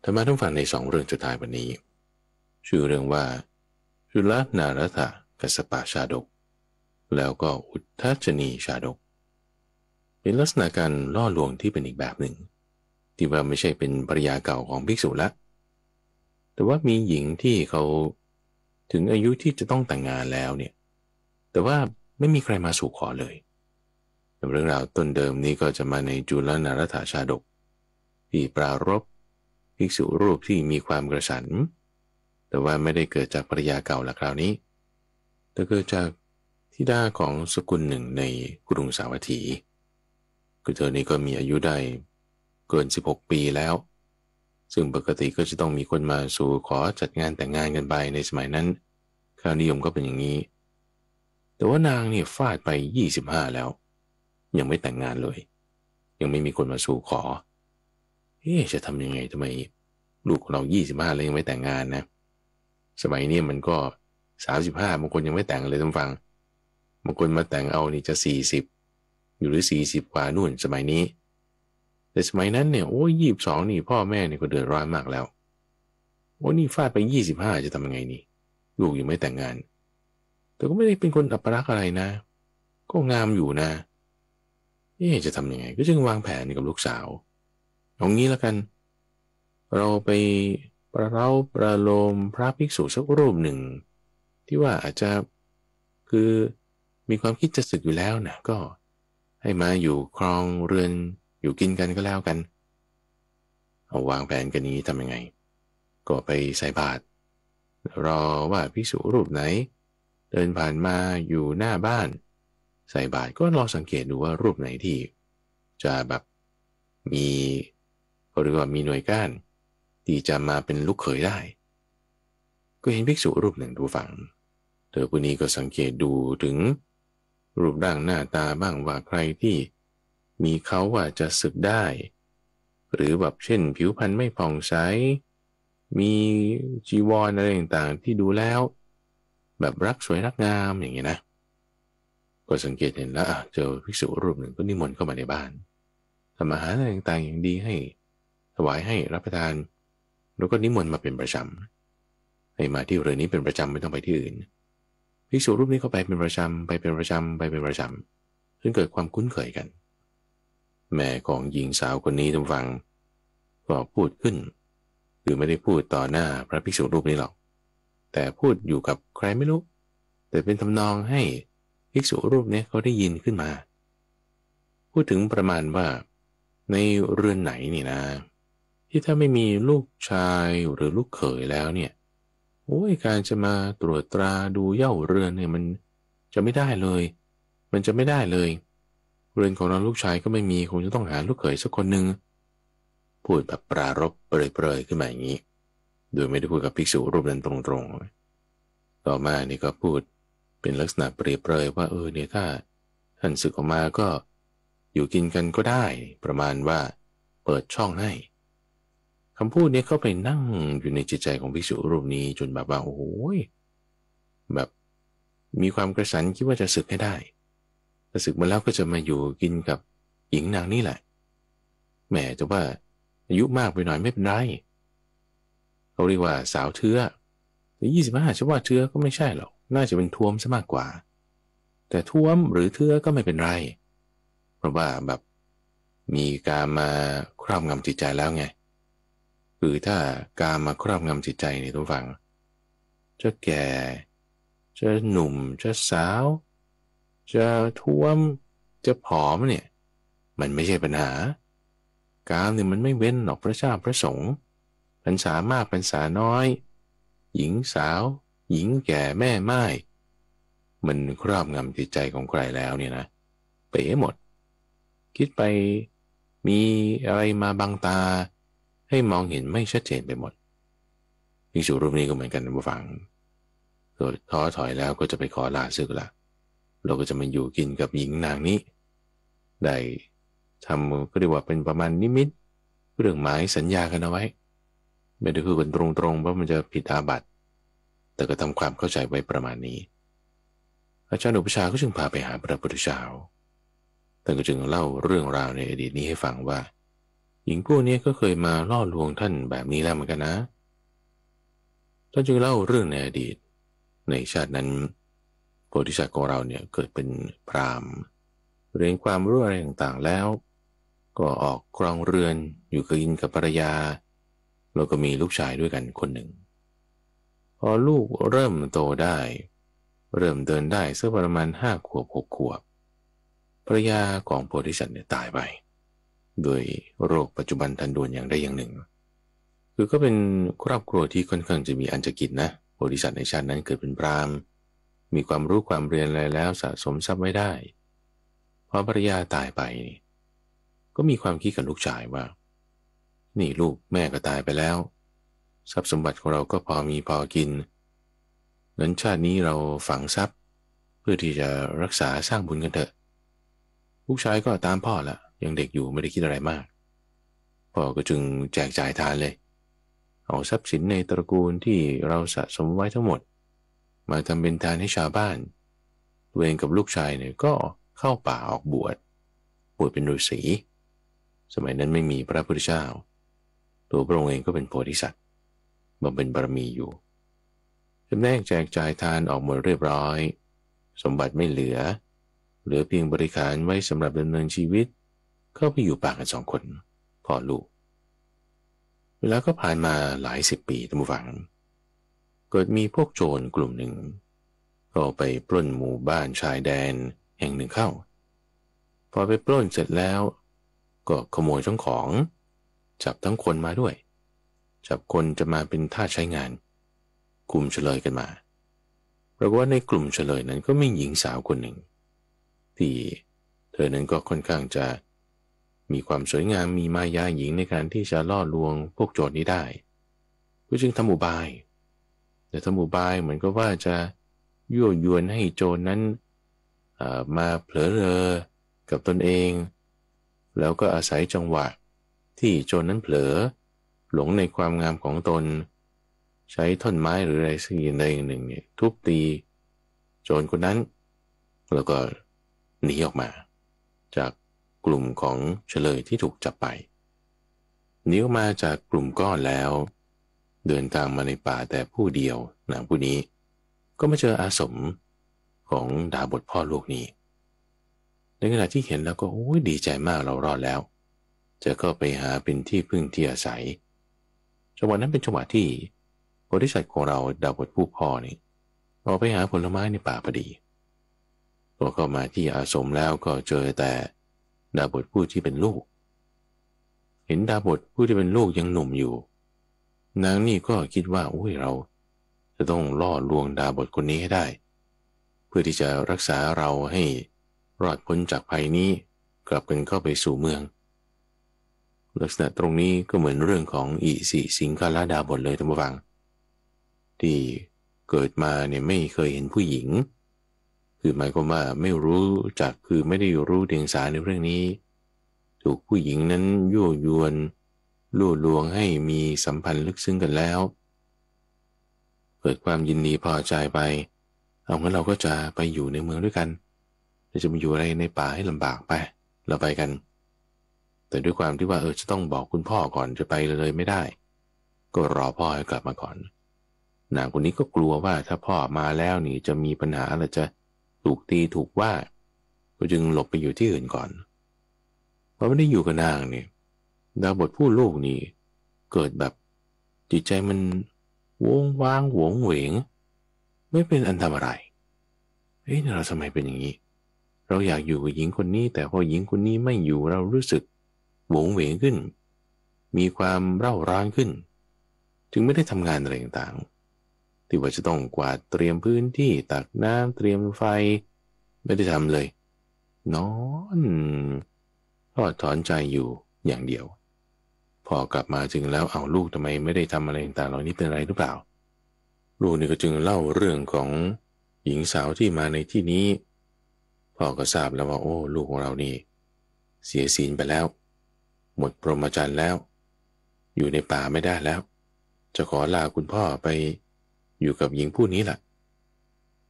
ธรรมะทั้งฝั่งในสองเรื่องสุดท้ายวันนี้ชื่อเรื่องว่าจุลนารัฐกัสสปะชาดกแล้วก็อุทธัจจนีชาดกเป็นลักษณะการล่อลวงที่เป็นอีกแบบหนึ่งที่ว่าไม่ใช่เป็นภรรยาเก่าของภิกษุละแต่ว่ามีหญิงที่เขาถึงอายุที่จะต้องแต่งงานแล้วเนี่ยแต่ว่าไม่มีใครมาสู่ขอเลยเรื่องราวต้นเดิมนี้ก็จะมาในจุลนารัฐชาดกที่ปรารภภิกษุรูปที่มีความกระสันแต่ว่าไม่ได้เกิดจากภรรยาเก่าละคราวนี้แต่เกิดจากธิดาของสกุลหนึ่งในกรุงสาวัตถีคือเธอนี้ก็มีอายุได้เกิน16 ปีแล้วซึ่งปกติก็จะต้องมีคนมาสู่ขอจัดงานแต่งงานกันไปในสมัยนั้นค่านิยมก็เป็นอย่างนี้แต่ว่านางเนี่ยฟาดไป25แล้วยังไม่แต่งงานเลยยังไม่มีคนมาสู่ขอจะทำยังไงทำไมลูกของเรา25แล้วยังไม่แต่งงานนะสมัยนี้มันก็35บางคนยังไม่แต่งเลยท่านฟังบางคนมาแต่งเอานี่จะ40อยู่หรือ40กว่านู่นสมัยนี้แต่สมัยนั้นเนี่ย22นี่พ่อแม่เนี่ยก็เดือดร้อนมากแล้วนี่ฟาดไป25จะทำยังไงนี่ลูกยังไม่แต่งงานแต่ก็ไม่ได้เป็นคนอัปลักษณ์อะไรนะก็งามอยู่นะจะทำยังไงก็จึงวางแผนกับลูกสาวเอางี้แล้วกันเราไปประโลมพระภิกษุสักรูปหนึ่งที่ว่าอาจจะคือมีความคิดจะสึกอยู่แล้วนะก็ให้มาอยู่ครองเรือนอยู่กินกันก็แล้วกันเอาวางแผนกันนี้ทำยังไงก็ไปใส่บาตรรอว่าภิกษุรูปไหนเดินผ่านมาอยู่หน้าบ้านใส่บาตรก็ลองสังเกตดูว่ารูปไหนที่จะแบบมีเขาเรียกว่ามีหน่วยก้านที่จะมาเป็นลูกเขยได้ก็เห็นภิกษุรูปหนึ่งดูฝังเธอผู้นี้ก็สังเกตดูถึงรูปร่างหน้าตาบ้างว่าใครที่มีเขาว่าจะศึกได้ หรือแบบเช่นผิวพรรณไม่ผ่องใสมีจีวรอะไรต่างๆที่ดูแล้วแบบรักสวยรักงามอย่างเงี้ยนะก็สังเกตเห็นแล้วเจอภิกษุรูปหนึ่งก็นิมนต์เข้ามาในบ้านทำอาหารอะไรต่างๆอย่างดีให้ถวายให้รับประทานแล้วก็นิมนต์มาเป็นประจำให้มาที่เรือนนี้เป็นประจำไม่ต้องไปที่อื่นภิกษุรูปนี้เข้าไปเป็นประจำไปเป็นประจำไปเป็นประจำจนเกิดความคุ้นเคยกันแม่ของหญิงสาวคนนี้ทุกฟังก็พูดขึ้นคือไม่ได้พูดต่อหน้าพระภิกษุรูปนี้หรอกแต่พูดอยู่กับใครไม่รู้แต่เป็นทำนองให้ภิกษุรูปนี้เขาได้ยินขึ้นมาพูดถึงประมาณว่าในเรือนไหนนี่นะที่ถ้าไม่มีลูกชายหรือลูกเขยแล้วเนี่ยโอ้ยการจะมาตรวจตราดูเย่าเรือนเนี่ยมันจะไม่ได้เลยมันจะไม่ได้เลยเรือนของเราลูกชายก็ไม่มีคงจะต้องหาลูกเขยสักคนหนึ่งพูดแบบปรารภเปรยๆขึ้นมาอย่างนี้โดยไม่ได้พูดกับภิกษุรูปนั้นตรงๆต่อมานี่ก็พูดเป็นลักษณะเปรียบเปรยว่าเนี่ยถ้าท่านศึกออกมาก็อยู่กินกันก็ได้ประมาณว่าเปิดช่องให้คำพูดนี้เข้าไปนั่งอยู่ในจิตใจของภิกษุรูปนี้จนแบบว่าโอ้โหแบบมีความกระสันคิดว่าจะศึกให้ได้ถ้าศึกมาแล้วก็จะมาอยู่กินกับหญิงนางนี่แหละแหมแต่ว่าอายุมากไปหน่อยไม่เป็นไรเขาเรียกว่าสาวเทื่อแต่25ฉันว่าเทื่อก็ไม่ใช่หรอกน่าจะเป็นท้วมซะมากกว่าแต่ท้วมหรือเทื่อก็ไม่เป็นไรเพราะว่าแบบมีการมาครอบงำจิตใจแล้วไงคือถ้าการมาครอบงำจิตใจในทุกฝั่งจะแก่จะหนุ่มจะสาวจะท้วมจะผอมเนี่ยมันไม่ใช่ปัญหากามเนี่ยมันไม่เว้นหรอกพระเจ้าพระสงฆ์พรรษามากพรรษาน้อยหญิงสาวหญิงแก่แม่ไม้มันครอบงำจิตใจของใครแล้วเนี่ยนะเป๋หมดคิดไปมีอะไรมาบังตาให้มองเห็นไม่ชัดเจนไปหมดภิกษุรูปนี้ก็เหมือนกันนะผู้ฟังเกิดท้อถอยแล้วก็จะไปขอลาศึกละเราก็จะมาอยู่กินกับหญิงนางนี้ได้ทำก็เรียกว่าเป็นประมาณนิมิตเรื่องหมายสัญญากันเอาไว้ไม่ได้คือกันตรงๆเพราะมันจะผิดอาบัติแต่ก็ทำความเข้าใจไว้ประมาณนี้อาจารย์อุปชาก็จึงพาไปหาพระพุทธเจ้าแต่ก็จึงเล่าเรื่องราวในอดีตนี้ให้ฟังว่าหญิงพวกนี้ก็เคยมาล่อลวงท่านแบบนี้แล้วเหมือนกันนะท่านจึงเล่าเรื่องในอดีตในชาตินั้นโพธิสัตว์ของเราเนี่ยเกิดเป็นพราหมณ์เรียนความรู้อะไรต่างๆแล้วก็ออกครองเรือนอยู่กินกับภรรยาแล้วก็มีลูกชายด้วยกันคนหนึ่งพอลูกเริ่มโตได้เริ่มเดินได้สักประมาณ5 ขวบ 6 ขวบภรรยาของโพธิสัตว์เนี่ยตายไปโดยโรคปัจจุบันทันด่วนอย่างใดอย่างหนึ่งคือก็เป็นครอบครัวที่ค่อนข้างจะมีอันจะกินนะโพธิสัตว์ในชาตินั้นเกิดเป็นพราหมณ์มีความรู้ความเรียนอะไรแล้วสะสมทรัพย์ไว้ได้พอภรรยาตายไปก็มีความคิดกับลูกชายว่านี่ลูกแม่ก็ตายไปแล้วทรัพย์สมบัติของเราก็พอมีพอกินงั้นชาตินี้เราฝังทรัพย์เพื่อที่จะรักษาสร้างบุญกันเถอะลูกชายก็ตามพ่อละยังเด็กอยู่ไม่ได้คิดอะไรมากพ่อก็จึงแจกจ่ายทานเลยเอาทรัพย์สินในตระกูลที่เราสะสมไว้ทั้งหมดมาทำเป็นทานให้ชาวบ้านตัวเองกับลูกชายเนี่ยก็เข้าป่าออกบวชเป็นฤาษีสมัยนั้นไม่มีพระพุทธเจ้าตัวพระองค์เองก็เป็นโพธิสัตว์บำเพ็ญบารมีอยู่จำแนกแจกจ่ายทานออกหมดเรียบร้อยสมบัติไม่เหลือเพียงบริการไว้สำหรับดำเนินชีวิตเข้าไปอยู่ป่ากัน2 คนพ่อลูกเวลาก็ผ่านมาหลาย10 ปีท่านผู้ฟังเกิดมีพวกโจรกลุ่มหนึ่งก็ไปปล้นหมู่บ้านชายแดนแห่งหนึ่งเข้าพอไปปล้นเสร็จแล้วก็ขโมยทั้งของจับทั้งคนมาด้วยจับคนจะมาเป็นทาสใช้งานกลุ่มเฉลยกันมาปรากฏว่าในกลุ่มเฉลยนั้นก็มีหญิงสาวคนหนึ่งที่เธอนั้นก็ค่อนข้างจะมีความสวยงามมีมายาหญิงในการที่จะล่อลวงพวกโจรนี้ได้ก็จึงทำอุบายแต่ทำอุบายเหมือนกับว่าจะยั่วยวนให้โจรนั้นมาเผลอเรอกับตนเองแล้วก็อาศัยจังหวะ ที่โจรนั้นเผลอหลงในความงามของตนใช้ท่อนไม้หรืออะไรสักอย่างใดอย่างหนึ่งเนี่ยทุบตีโจรคนนั้นแล้วก็หนีออกมาจากกลุ่มของเฉลยที่ถูกจับไปหนีออกมาจากกลุ่มก้อนแล้วเดินทางมาในป่าแต่ผู้เดียวนางผู้นี้ก็มาเจออาสมของดาบทพ่อลูกนี้ในขณะที่เห็นแล้วก็โอ้ยดีใจมากเรารอดแล้วจะก็ไปหาเป็นที่พึ่งที่อาศัยจังหวะนั้นเป็นจังหวะที่บริษัทของเราดาบทผู้พ่อนี่ออกไปหาผลไม้ในป่าพอดีพอเข้ามาที่อาสมแล้วก็เจอแต่ดาบทผู้ที่เป็นลูกเห็นดาบทผู้ที่เป็นลูกยังหนุ่มอยู่นางนี่ก็คิดว่าโอ้ยเราจะต้องล่อลวงดาบทคนนี้ให้ได้เพื่อที่จะรักษาเราให้รอดพ้นจากภัยนี้กลับกันเข้าไปสู่เมืองลักษณะตรงนี้ก็เหมือนเรื่องของอิสิสิงคลดาบทเลยท่านผู้ฟังที่เกิดมาเนี่ยไม่เคยเห็นผู้หญิงคือหมายความว่าไม่รู้จักคือไม่ได้รู้เดียงสาในเรื่องนี้ถูกผู้หญิงนั้นยั่วยวนล่อลวงให้มีสัมพันธ์ลึกซึ้งกันแล้วเกิดความยินดีพอใจไปเอางั้นเราก็จะไปอยู่ในเมืองด้วยกันจะมาอยู่อะไรในป่าให้ลำบากไปเราไปกันแต่ด้วยความที่ว่าจะต้องบอกคุณพ่อก่อนจะไปเลยไม่ได้ก็รอพ่อให้กลับมาก่อนนางคนนี้ก็กลัวว่าถ้าพ่อมาแล้วนี่จะมีปัญหาหรือจะถูกตีถูกว่าก็จึงหลบไปอยู่ที่อื่นก่อนพอไม่ได้อยู่กับนางเนี่ยดาบทผู้ลูกนี่เกิดแบบจิตใจมันวงวางหวงเหวงไม่เป็นอันทำอะไรเราทำไมเป็นอย่างนี้เราอยากอยู่กับหญิงคนนี้แต่พอหญิงคนนี้ไม่อยู่เรารู้สึกหวงเหวงขึ้นมีความเร่าร้อนขึ้นจึงไม่ได้ทำงานอะไรต่างๆที่ว่าจะต้องกวาดเตรียมพื้นที่ตักน้ำเตรียมไฟไม่ได้ทำเลยนอนทอดถอนใจอยู่อย่างเดียวพอกลับมาจึงแล้วเอาลูกทำไมไม่ได้ทำอะไรต่างๆเหล่านี้เป็นอะไรหรือเปล่าลูกนี่ก็จึงเล่าเรื่องของหญิงสาวที่มาในที่นี้พ่อก็ทราบแล้วว่าโอ้ลูกของเรานี่เสียศีลไปแล้วหมดพรหมจรรย์แล้วอยู่ในป่าไม่ได้แล้วจะขอลาคุณพ่อไปอยู่กับหญิงผู้นี้แหละ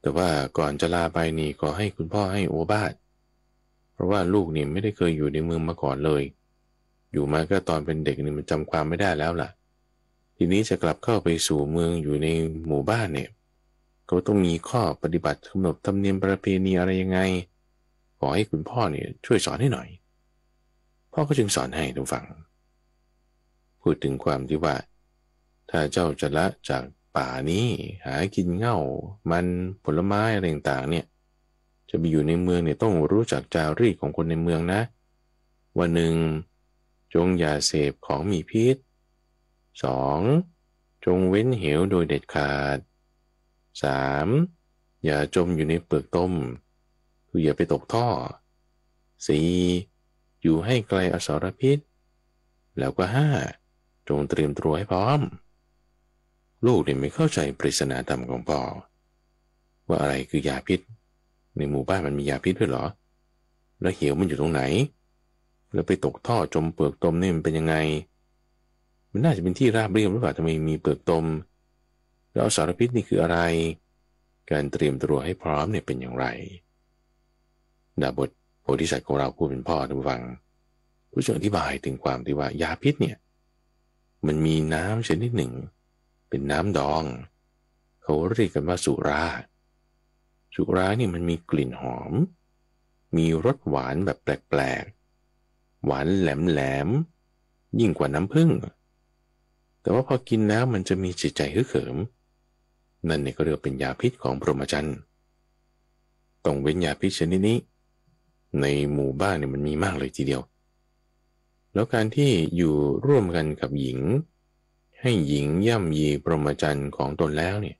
แต่ว่าก่อนจะลาไปนี่ขอให้คุณพ่อให้โอวาทเพราะว่าลูกนี่ไม่ได้เคยอยู่ในเมืองมาก่อนเลยอยู่มาก็ตอนเป็นเด็กนี่มันจำความไม่ได้แล้วล่ะทีนี้จะกลับเข้าไปสู่เมืองอยู่ในหมู่บ้านเนี่ยก็ต้องมีข้อปฏิบัติขนบธรรมเนียมประเพณีอะไรยังไงขอให้คุณพ่อเนี่ยช่วยสอนให้หน่อยพ่อก็จึงสอนให้ทุกฝั่งพูดถึงความที่ว่าถ้าเจ้าจะละจากป่านี้หากินเง่ามันผลไม้อะไรต่างๆเนี่ยจะไปอยู่ในเมืองเนี่ยต้องรู้จักจารีตของคนในเมืองนะวันหนึ่งจงอย่าเสพของมีพิษ 2. จงเว้นเหวโดยเด็ดขาด 3. อย่าจมอยู่ในเปลือกต้มคืออย่าไปตกท่อ 4. อยู่ให้ไกลอสรพิษแล้วก็ 5. จงเตรียมตัวให้พร้อมลูกเนี่ยไม่เข้าใจปริศนาธรรมของพ่อว่าอะไรคือยาพิษในหมู่บ้านมันมียาพิษด้วยเหรอแล้วเหวมันอยู่ตรงไหนแล้วไปตกท่อจมเปลือกตมนี่มันเป็นยังไงมันน่าจะเป็นที่ราบเรียบหรือเปล่าทำไมมีเปลือกตมแล้วอสรพิษนี่คืออะไรการเตรียมตัวให้พร้อมเนี่ยเป็นอย่างไรดาบทโพธิสัตว์ของเราผู้เป็นพ่อท่านผู้ฟังผู้ช่วยอธิบายถึงความที่ว่ายาพิษเนี่ยมันมีน้ำชนิดหนึ่งเป็นน้ำดองเขาเรียกกันว่าสุรานี่มันมีกลิ่นหอมมีรสหวานแบบแปลกๆหวานแหลมๆยิ่งกว่าน้ำผึ้งแต่ว่าพอกินแล้วมันจะมีจิตใจฮึกเหิมนั่นเนี่ยก็เรียกเป็นยาพิษของพรหมจรรย์ต้องเว้นยาพิษชนิดนี้ในหมู่บ้านเนี่ยมันมีมากเลยทีเดียวแล้วการที่อยู่ร่วมกันกับหญิงให้หญิงย่ำยีพรหมจรรย์ของตนแล้วเนี่ย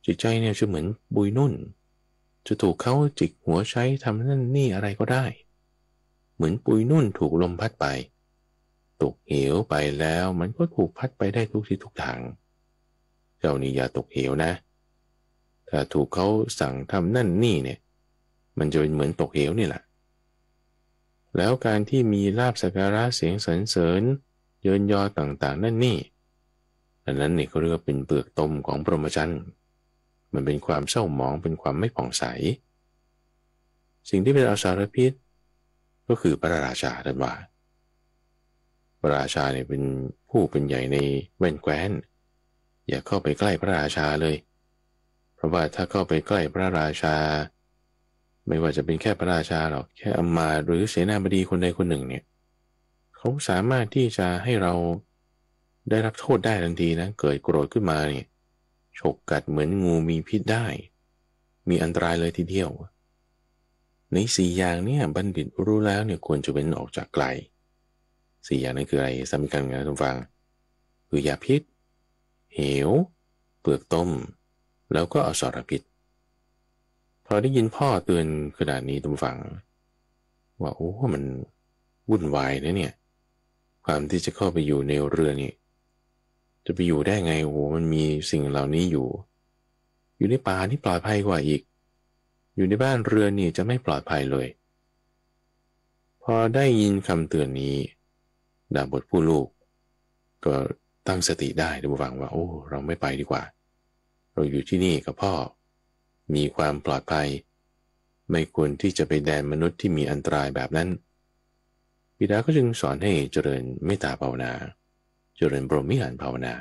จิตใจเนี่ยจะเหมือนบุยนุ่นจะถูกเขาจิกหัวใช้ทำนั่นนี่อะไรก็ได้เหมือนปุยนุ่นถูกลมพัดไปตกเหวไปแล้วมันก็ถูกพัดไปได้ทุกที่ทุกทางเจ้านี่อย่าตกเหวนะถ้าถูกเขาสั่งทำนั่นนี่เนี่ยมันจะเป็นเหมือนตกเหวนี่แหละ แล้วการที่มีลาภสักการะเสียงสรรเสริญเยินยอต่างๆนั่นนี่อันนั้นนี่เขาเรียกว่าเป็นเปลือกตมของพรหมจรรย์มันเป็นความเศร้าหมองเป็นความไม่ผ่องใสสิ่งที่เป็นอสารพิษก็คือพระราชาท่านว่าพระราชาเนี่ยเป็นผู้เป็นใหญ่ในแว่นแคว้นอย่าเข้าไปใกล้พระราชาเลยเพราะว่าถ้าเข้าไปใกล้พระราชาไม่ว่าจะเป็นแค่พระราชาหรอกแค่อำมาตย์หรือเสนาบดีคนใดคนหนึ่งเนี่ยเขาสามารถที่จะให้เราได้รับโทษได้ทันทีนะเกิดโกรธขึ้นมาเนี่ยฉกกัดเหมือนงูมีพิษได้มีอันตรายเลยทีเดียวในสี่อย่างเนี่ยบัณฑิตรู้แล้วเนี่ยควรจะเว้นออกจากไกลสี่อย่างนั้นคืออะไรสำคัญกันนะทุกฟังคือยาพิษเหวเปลือกต้มแล้วก็อสรพิษพอได้ยินพ่อเตือนขนาดนี้ทุกฟังว่าโอ้มันวุ่นวายนะเนี่ยความที่จะเข้าไปอยู่ในเรือนี่จะไปอยู่ได้ไงโอ้มันมีสิ่งเหล่านี้อยู่ในป่านี่ปลอดภัยกว่าอีกอยู่ในบ้านเรือนนี่จะไม่ปลอดภัยเลยพอได้ยินคำเตือนนี้ดาบทผู้ลูกก็ตั้งสติได้ทุกฟังว่าโอ้เราไม่ไปดีกว่าเราอยู่ที่นี่กับพ่อมีความปลอดภัยไม่ควรที่จะไปแดนมนุษย์ที่มีอันตรายแบบนั้นบิดาก็จึงสอนให้เจริญเมตตาภาวนาเจริญพรหมิหารภาวนา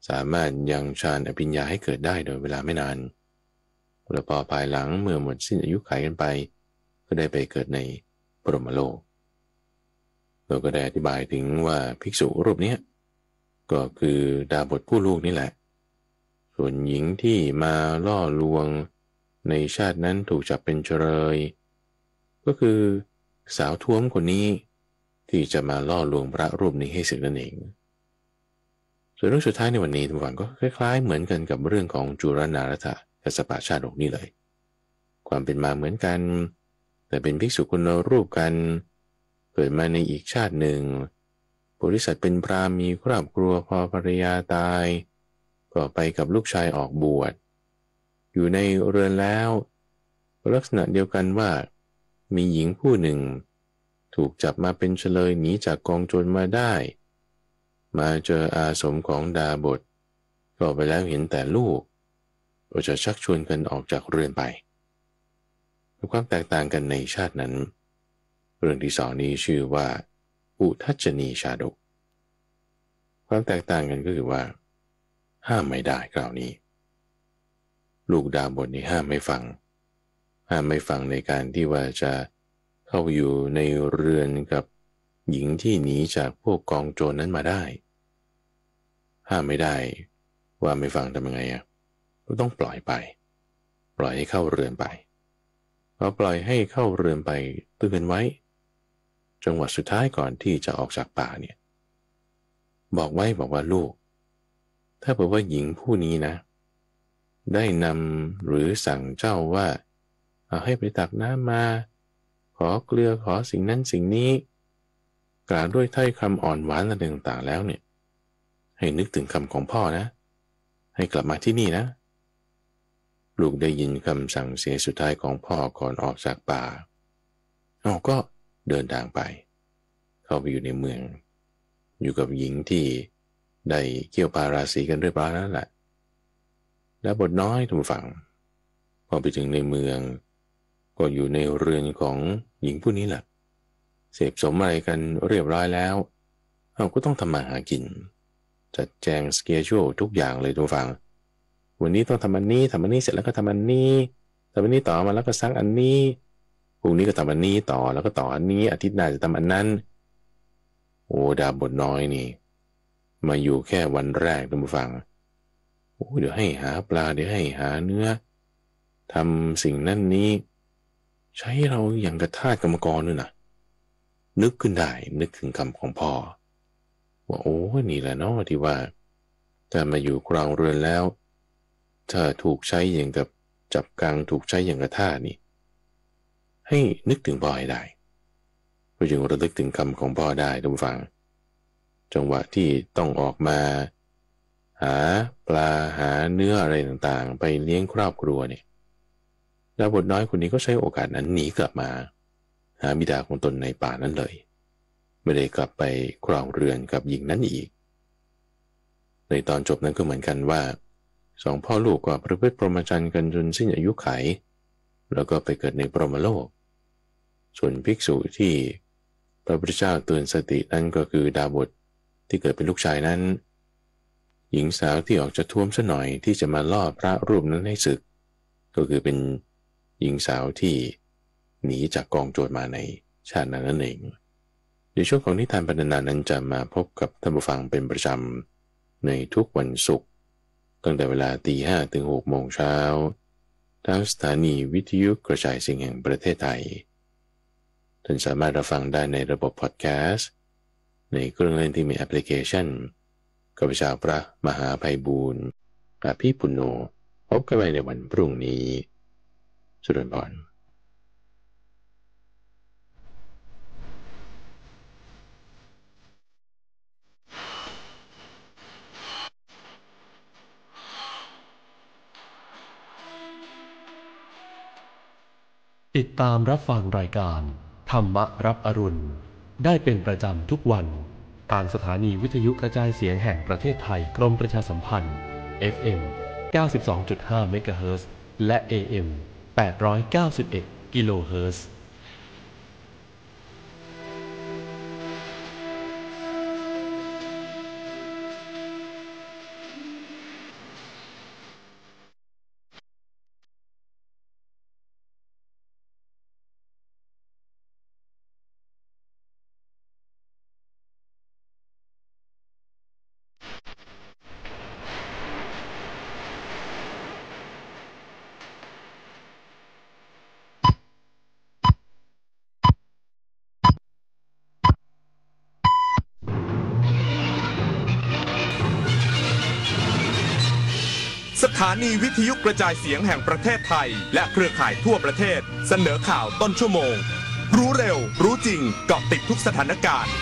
สามารถยังฌานอภิญญาให้เกิดได้โดยเวลาไม่นานแล้วพอภายหลังเมื่อหมดสิ้นอายุขัยกันไปก็ได้ไปเกิดในปรมโลกเราก็ได้อธิบายถึงว่าภิกษุรูปนี้ก็คือดาบทผู้ลูกนี่แหละส่วนหญิงที่มาล่อลวงในชาตินั้นถูกจับเป็นเฉลยก็คือสาวท้วมคนนี้ที่จะมาล่อลวงพระรูปนี้ให้สึกนั่นเองส่วนเรื่องสุดท้ายในวันนี้ทุกคนก็คล้ายๆเหมือนกันกับเรื่องของจุรนารัตถกัสสปะชาดกนี่เลยความเป็นมาเหมือนกันแต่เป็นภิกษุคนละรูปกันเกิดมาในอีกชาติหนึ่งบริษัทเป็นพราหมณ์มีครอบครัวพอภรรยาตายก็ไปกับลูกชายออกบวชอยู่ในเรือนแล้วลักษณะเดียวกันว่ามีหญิงผู้หนึ่งถูกจับมาเป็นเฉลยหนีจากกองโจรมาได้มาเจออาสมของดาบทก็ไปแล้วเห็นแต่ลูกก็จะชักชวนกันออกจากเรือนไปความแตกต่างกันในชาตินั้นเรื่องที่สองนี้ชื่อว่าอุทัจจนีชาดกความแตกต่างกันก็คือว่าห้ามไม่ได้คราวนี้ลูกดาบทนี่ห้ามไม่ฟังในการที่ว่าจะเข้าอยู่ในเรือนกับหญิงที่หนีจากพวกกองโจรนั้นมาได้ห้ามไม่ได้ว่าไม่ฟังทำยังไงก็ต้องปล่อยให้เข้าเรือนไปพอปล่อยให้เข้าเรือนไปเตือนไว้จังหวะสุดท้ายก่อนที่จะออกจากป่าเนี่ยบอกว่าลูกถ้าเผื่อว่าหญิงผู้นี้นะได้นำหรือสั่งเจ้าว่าเอาให้ไปตักน้ำมาขอเกลือขอสิ่งนั้นสิ่งนี้กล่าวด้วยถ้อยคำอ่อนหวานอะไรต่างๆแล้วเนี่ยให้นึกถึงคำของพ่อนะให้กลับมาที่นี่นะลูกได้ยินคำสั่งเสียสุดท้ายของพ่อก่อนออกจากป่าก็เดินทางไปเข้าไปอยู่ในเมืองอยู่กับหญิงที่ได้เกี่ยวปาราศีกันเรียบร้อยแล้วแหละแล้วบทน้อยทุกฝั่งพอไปถึงในเมืองก็อยู่ในเรือนของหญิงผู้นี้แหละเสพสมอะไรกันเรียบร้อยแล้วเราก็ต้องทำมาหากินจัดแจงสเกจูทุกอย่างเลยทุกฝั่งวันนี้ต้องทำอันนี้เสร็จแล้วก็ทำอันนี้ต่อมาแล้วก็ซักอันนี้พรุ่งนี้ก็ทำอันนี้ต่อแล้วก็ต่ออันนี้อาทิตย์หน้าจะทำอันนั้นโอ้ดาบทน้อยนี่มาอยู่แค่วันแรกทุกฝั่งโอ้เดี๋ยวให้หาปลาเดี๋ยวให้หาเนื้อทำสิ่งนั้นนี้ใช้เราอย่างกระทาสกรรมกรด้วยนะนึกขึ้นได้นึกถึงคำของพ่อว่าโอ้นี่แหละเนาะที่ว่าถ้ามาอยู่ครองเรือนแล้วถ้าถูกใช้อย่างกับจับกังถูกใช้อย่างกระทาสนี่ให้นึกถึงพ่อให้ได้ก็จึงระลึกถึงคำของพ่อได้ทุกฝั่งจังหวะที่ต้องออกมาหาปลาหาเนื้ออะไรต่างๆไปเลี้ยงครอบครัวเนี่ยดาบทน้อยคนนี้ก็ใช้โอกาสนั้นหนีกลับมา หาบิดาของตนในป่านั้นเลยไม่ได้กลับไปครองเรือนกับหญิงนั้นอีกในตอนจบนั้นก็เหมือนกันว่าสองพ่อลูกก็ประพฤติพรหมจรรย์กันจนสิ้นอายุขัยแล้วก็ไปเกิดในพรหมโลกส่วนภิกษุที่พระพุทธเจ้าเตือนสตินั้นก็คือดาบทที่เกิดเป็นลูกชายนั้นหญิงสาวที่ออกจะท่วมซะหน่อยที่จะมาล่อพระรูปนั้นให้สึกก็คือเป็นหญิงสาวที่หนีจากกองโจรมาในชาตินั้นนั่นเองในช่วงของนิทานปรรณนานั้นจะมาพบกับท่านผู้ฟังเป็นประจำในทุกวันศุกร์ตั้งแต่เวลา 5:00 ถึง 6:00 น.เช้าทางสถานีวิทยุกระจายเสียงแห่งประเทศไทยท่านสามารถรับฟังได้ในระบบพอดแคสต์ในเครื่องเล่นที่มีแอปพลิเคชันข้าพเจ้าพระมหาไพบูลย์อภิปุณโญพบกันใหม่ในวันพรุ่งนี้สุรินทร์พรติดตามรับฟังรายการธรรมรับอรุณได้เป็นประจำทุกวันทางสถานีวิทยุกระจายเสียงแห่งประเทศไทยกรมประชาสัมพันธ์ FM 92.5 เมกะเฮิรตซ์และ AM 891 กิโลเฮิรตซ์สถานีวิทยุกระจายเสียงแห่งประเทศไทยและเครือข่ายทั่วประเทศเสนอข่าวต้นชั่วโมงรู้เร็วรู้จริงเกาะติดทุกสถานการณ์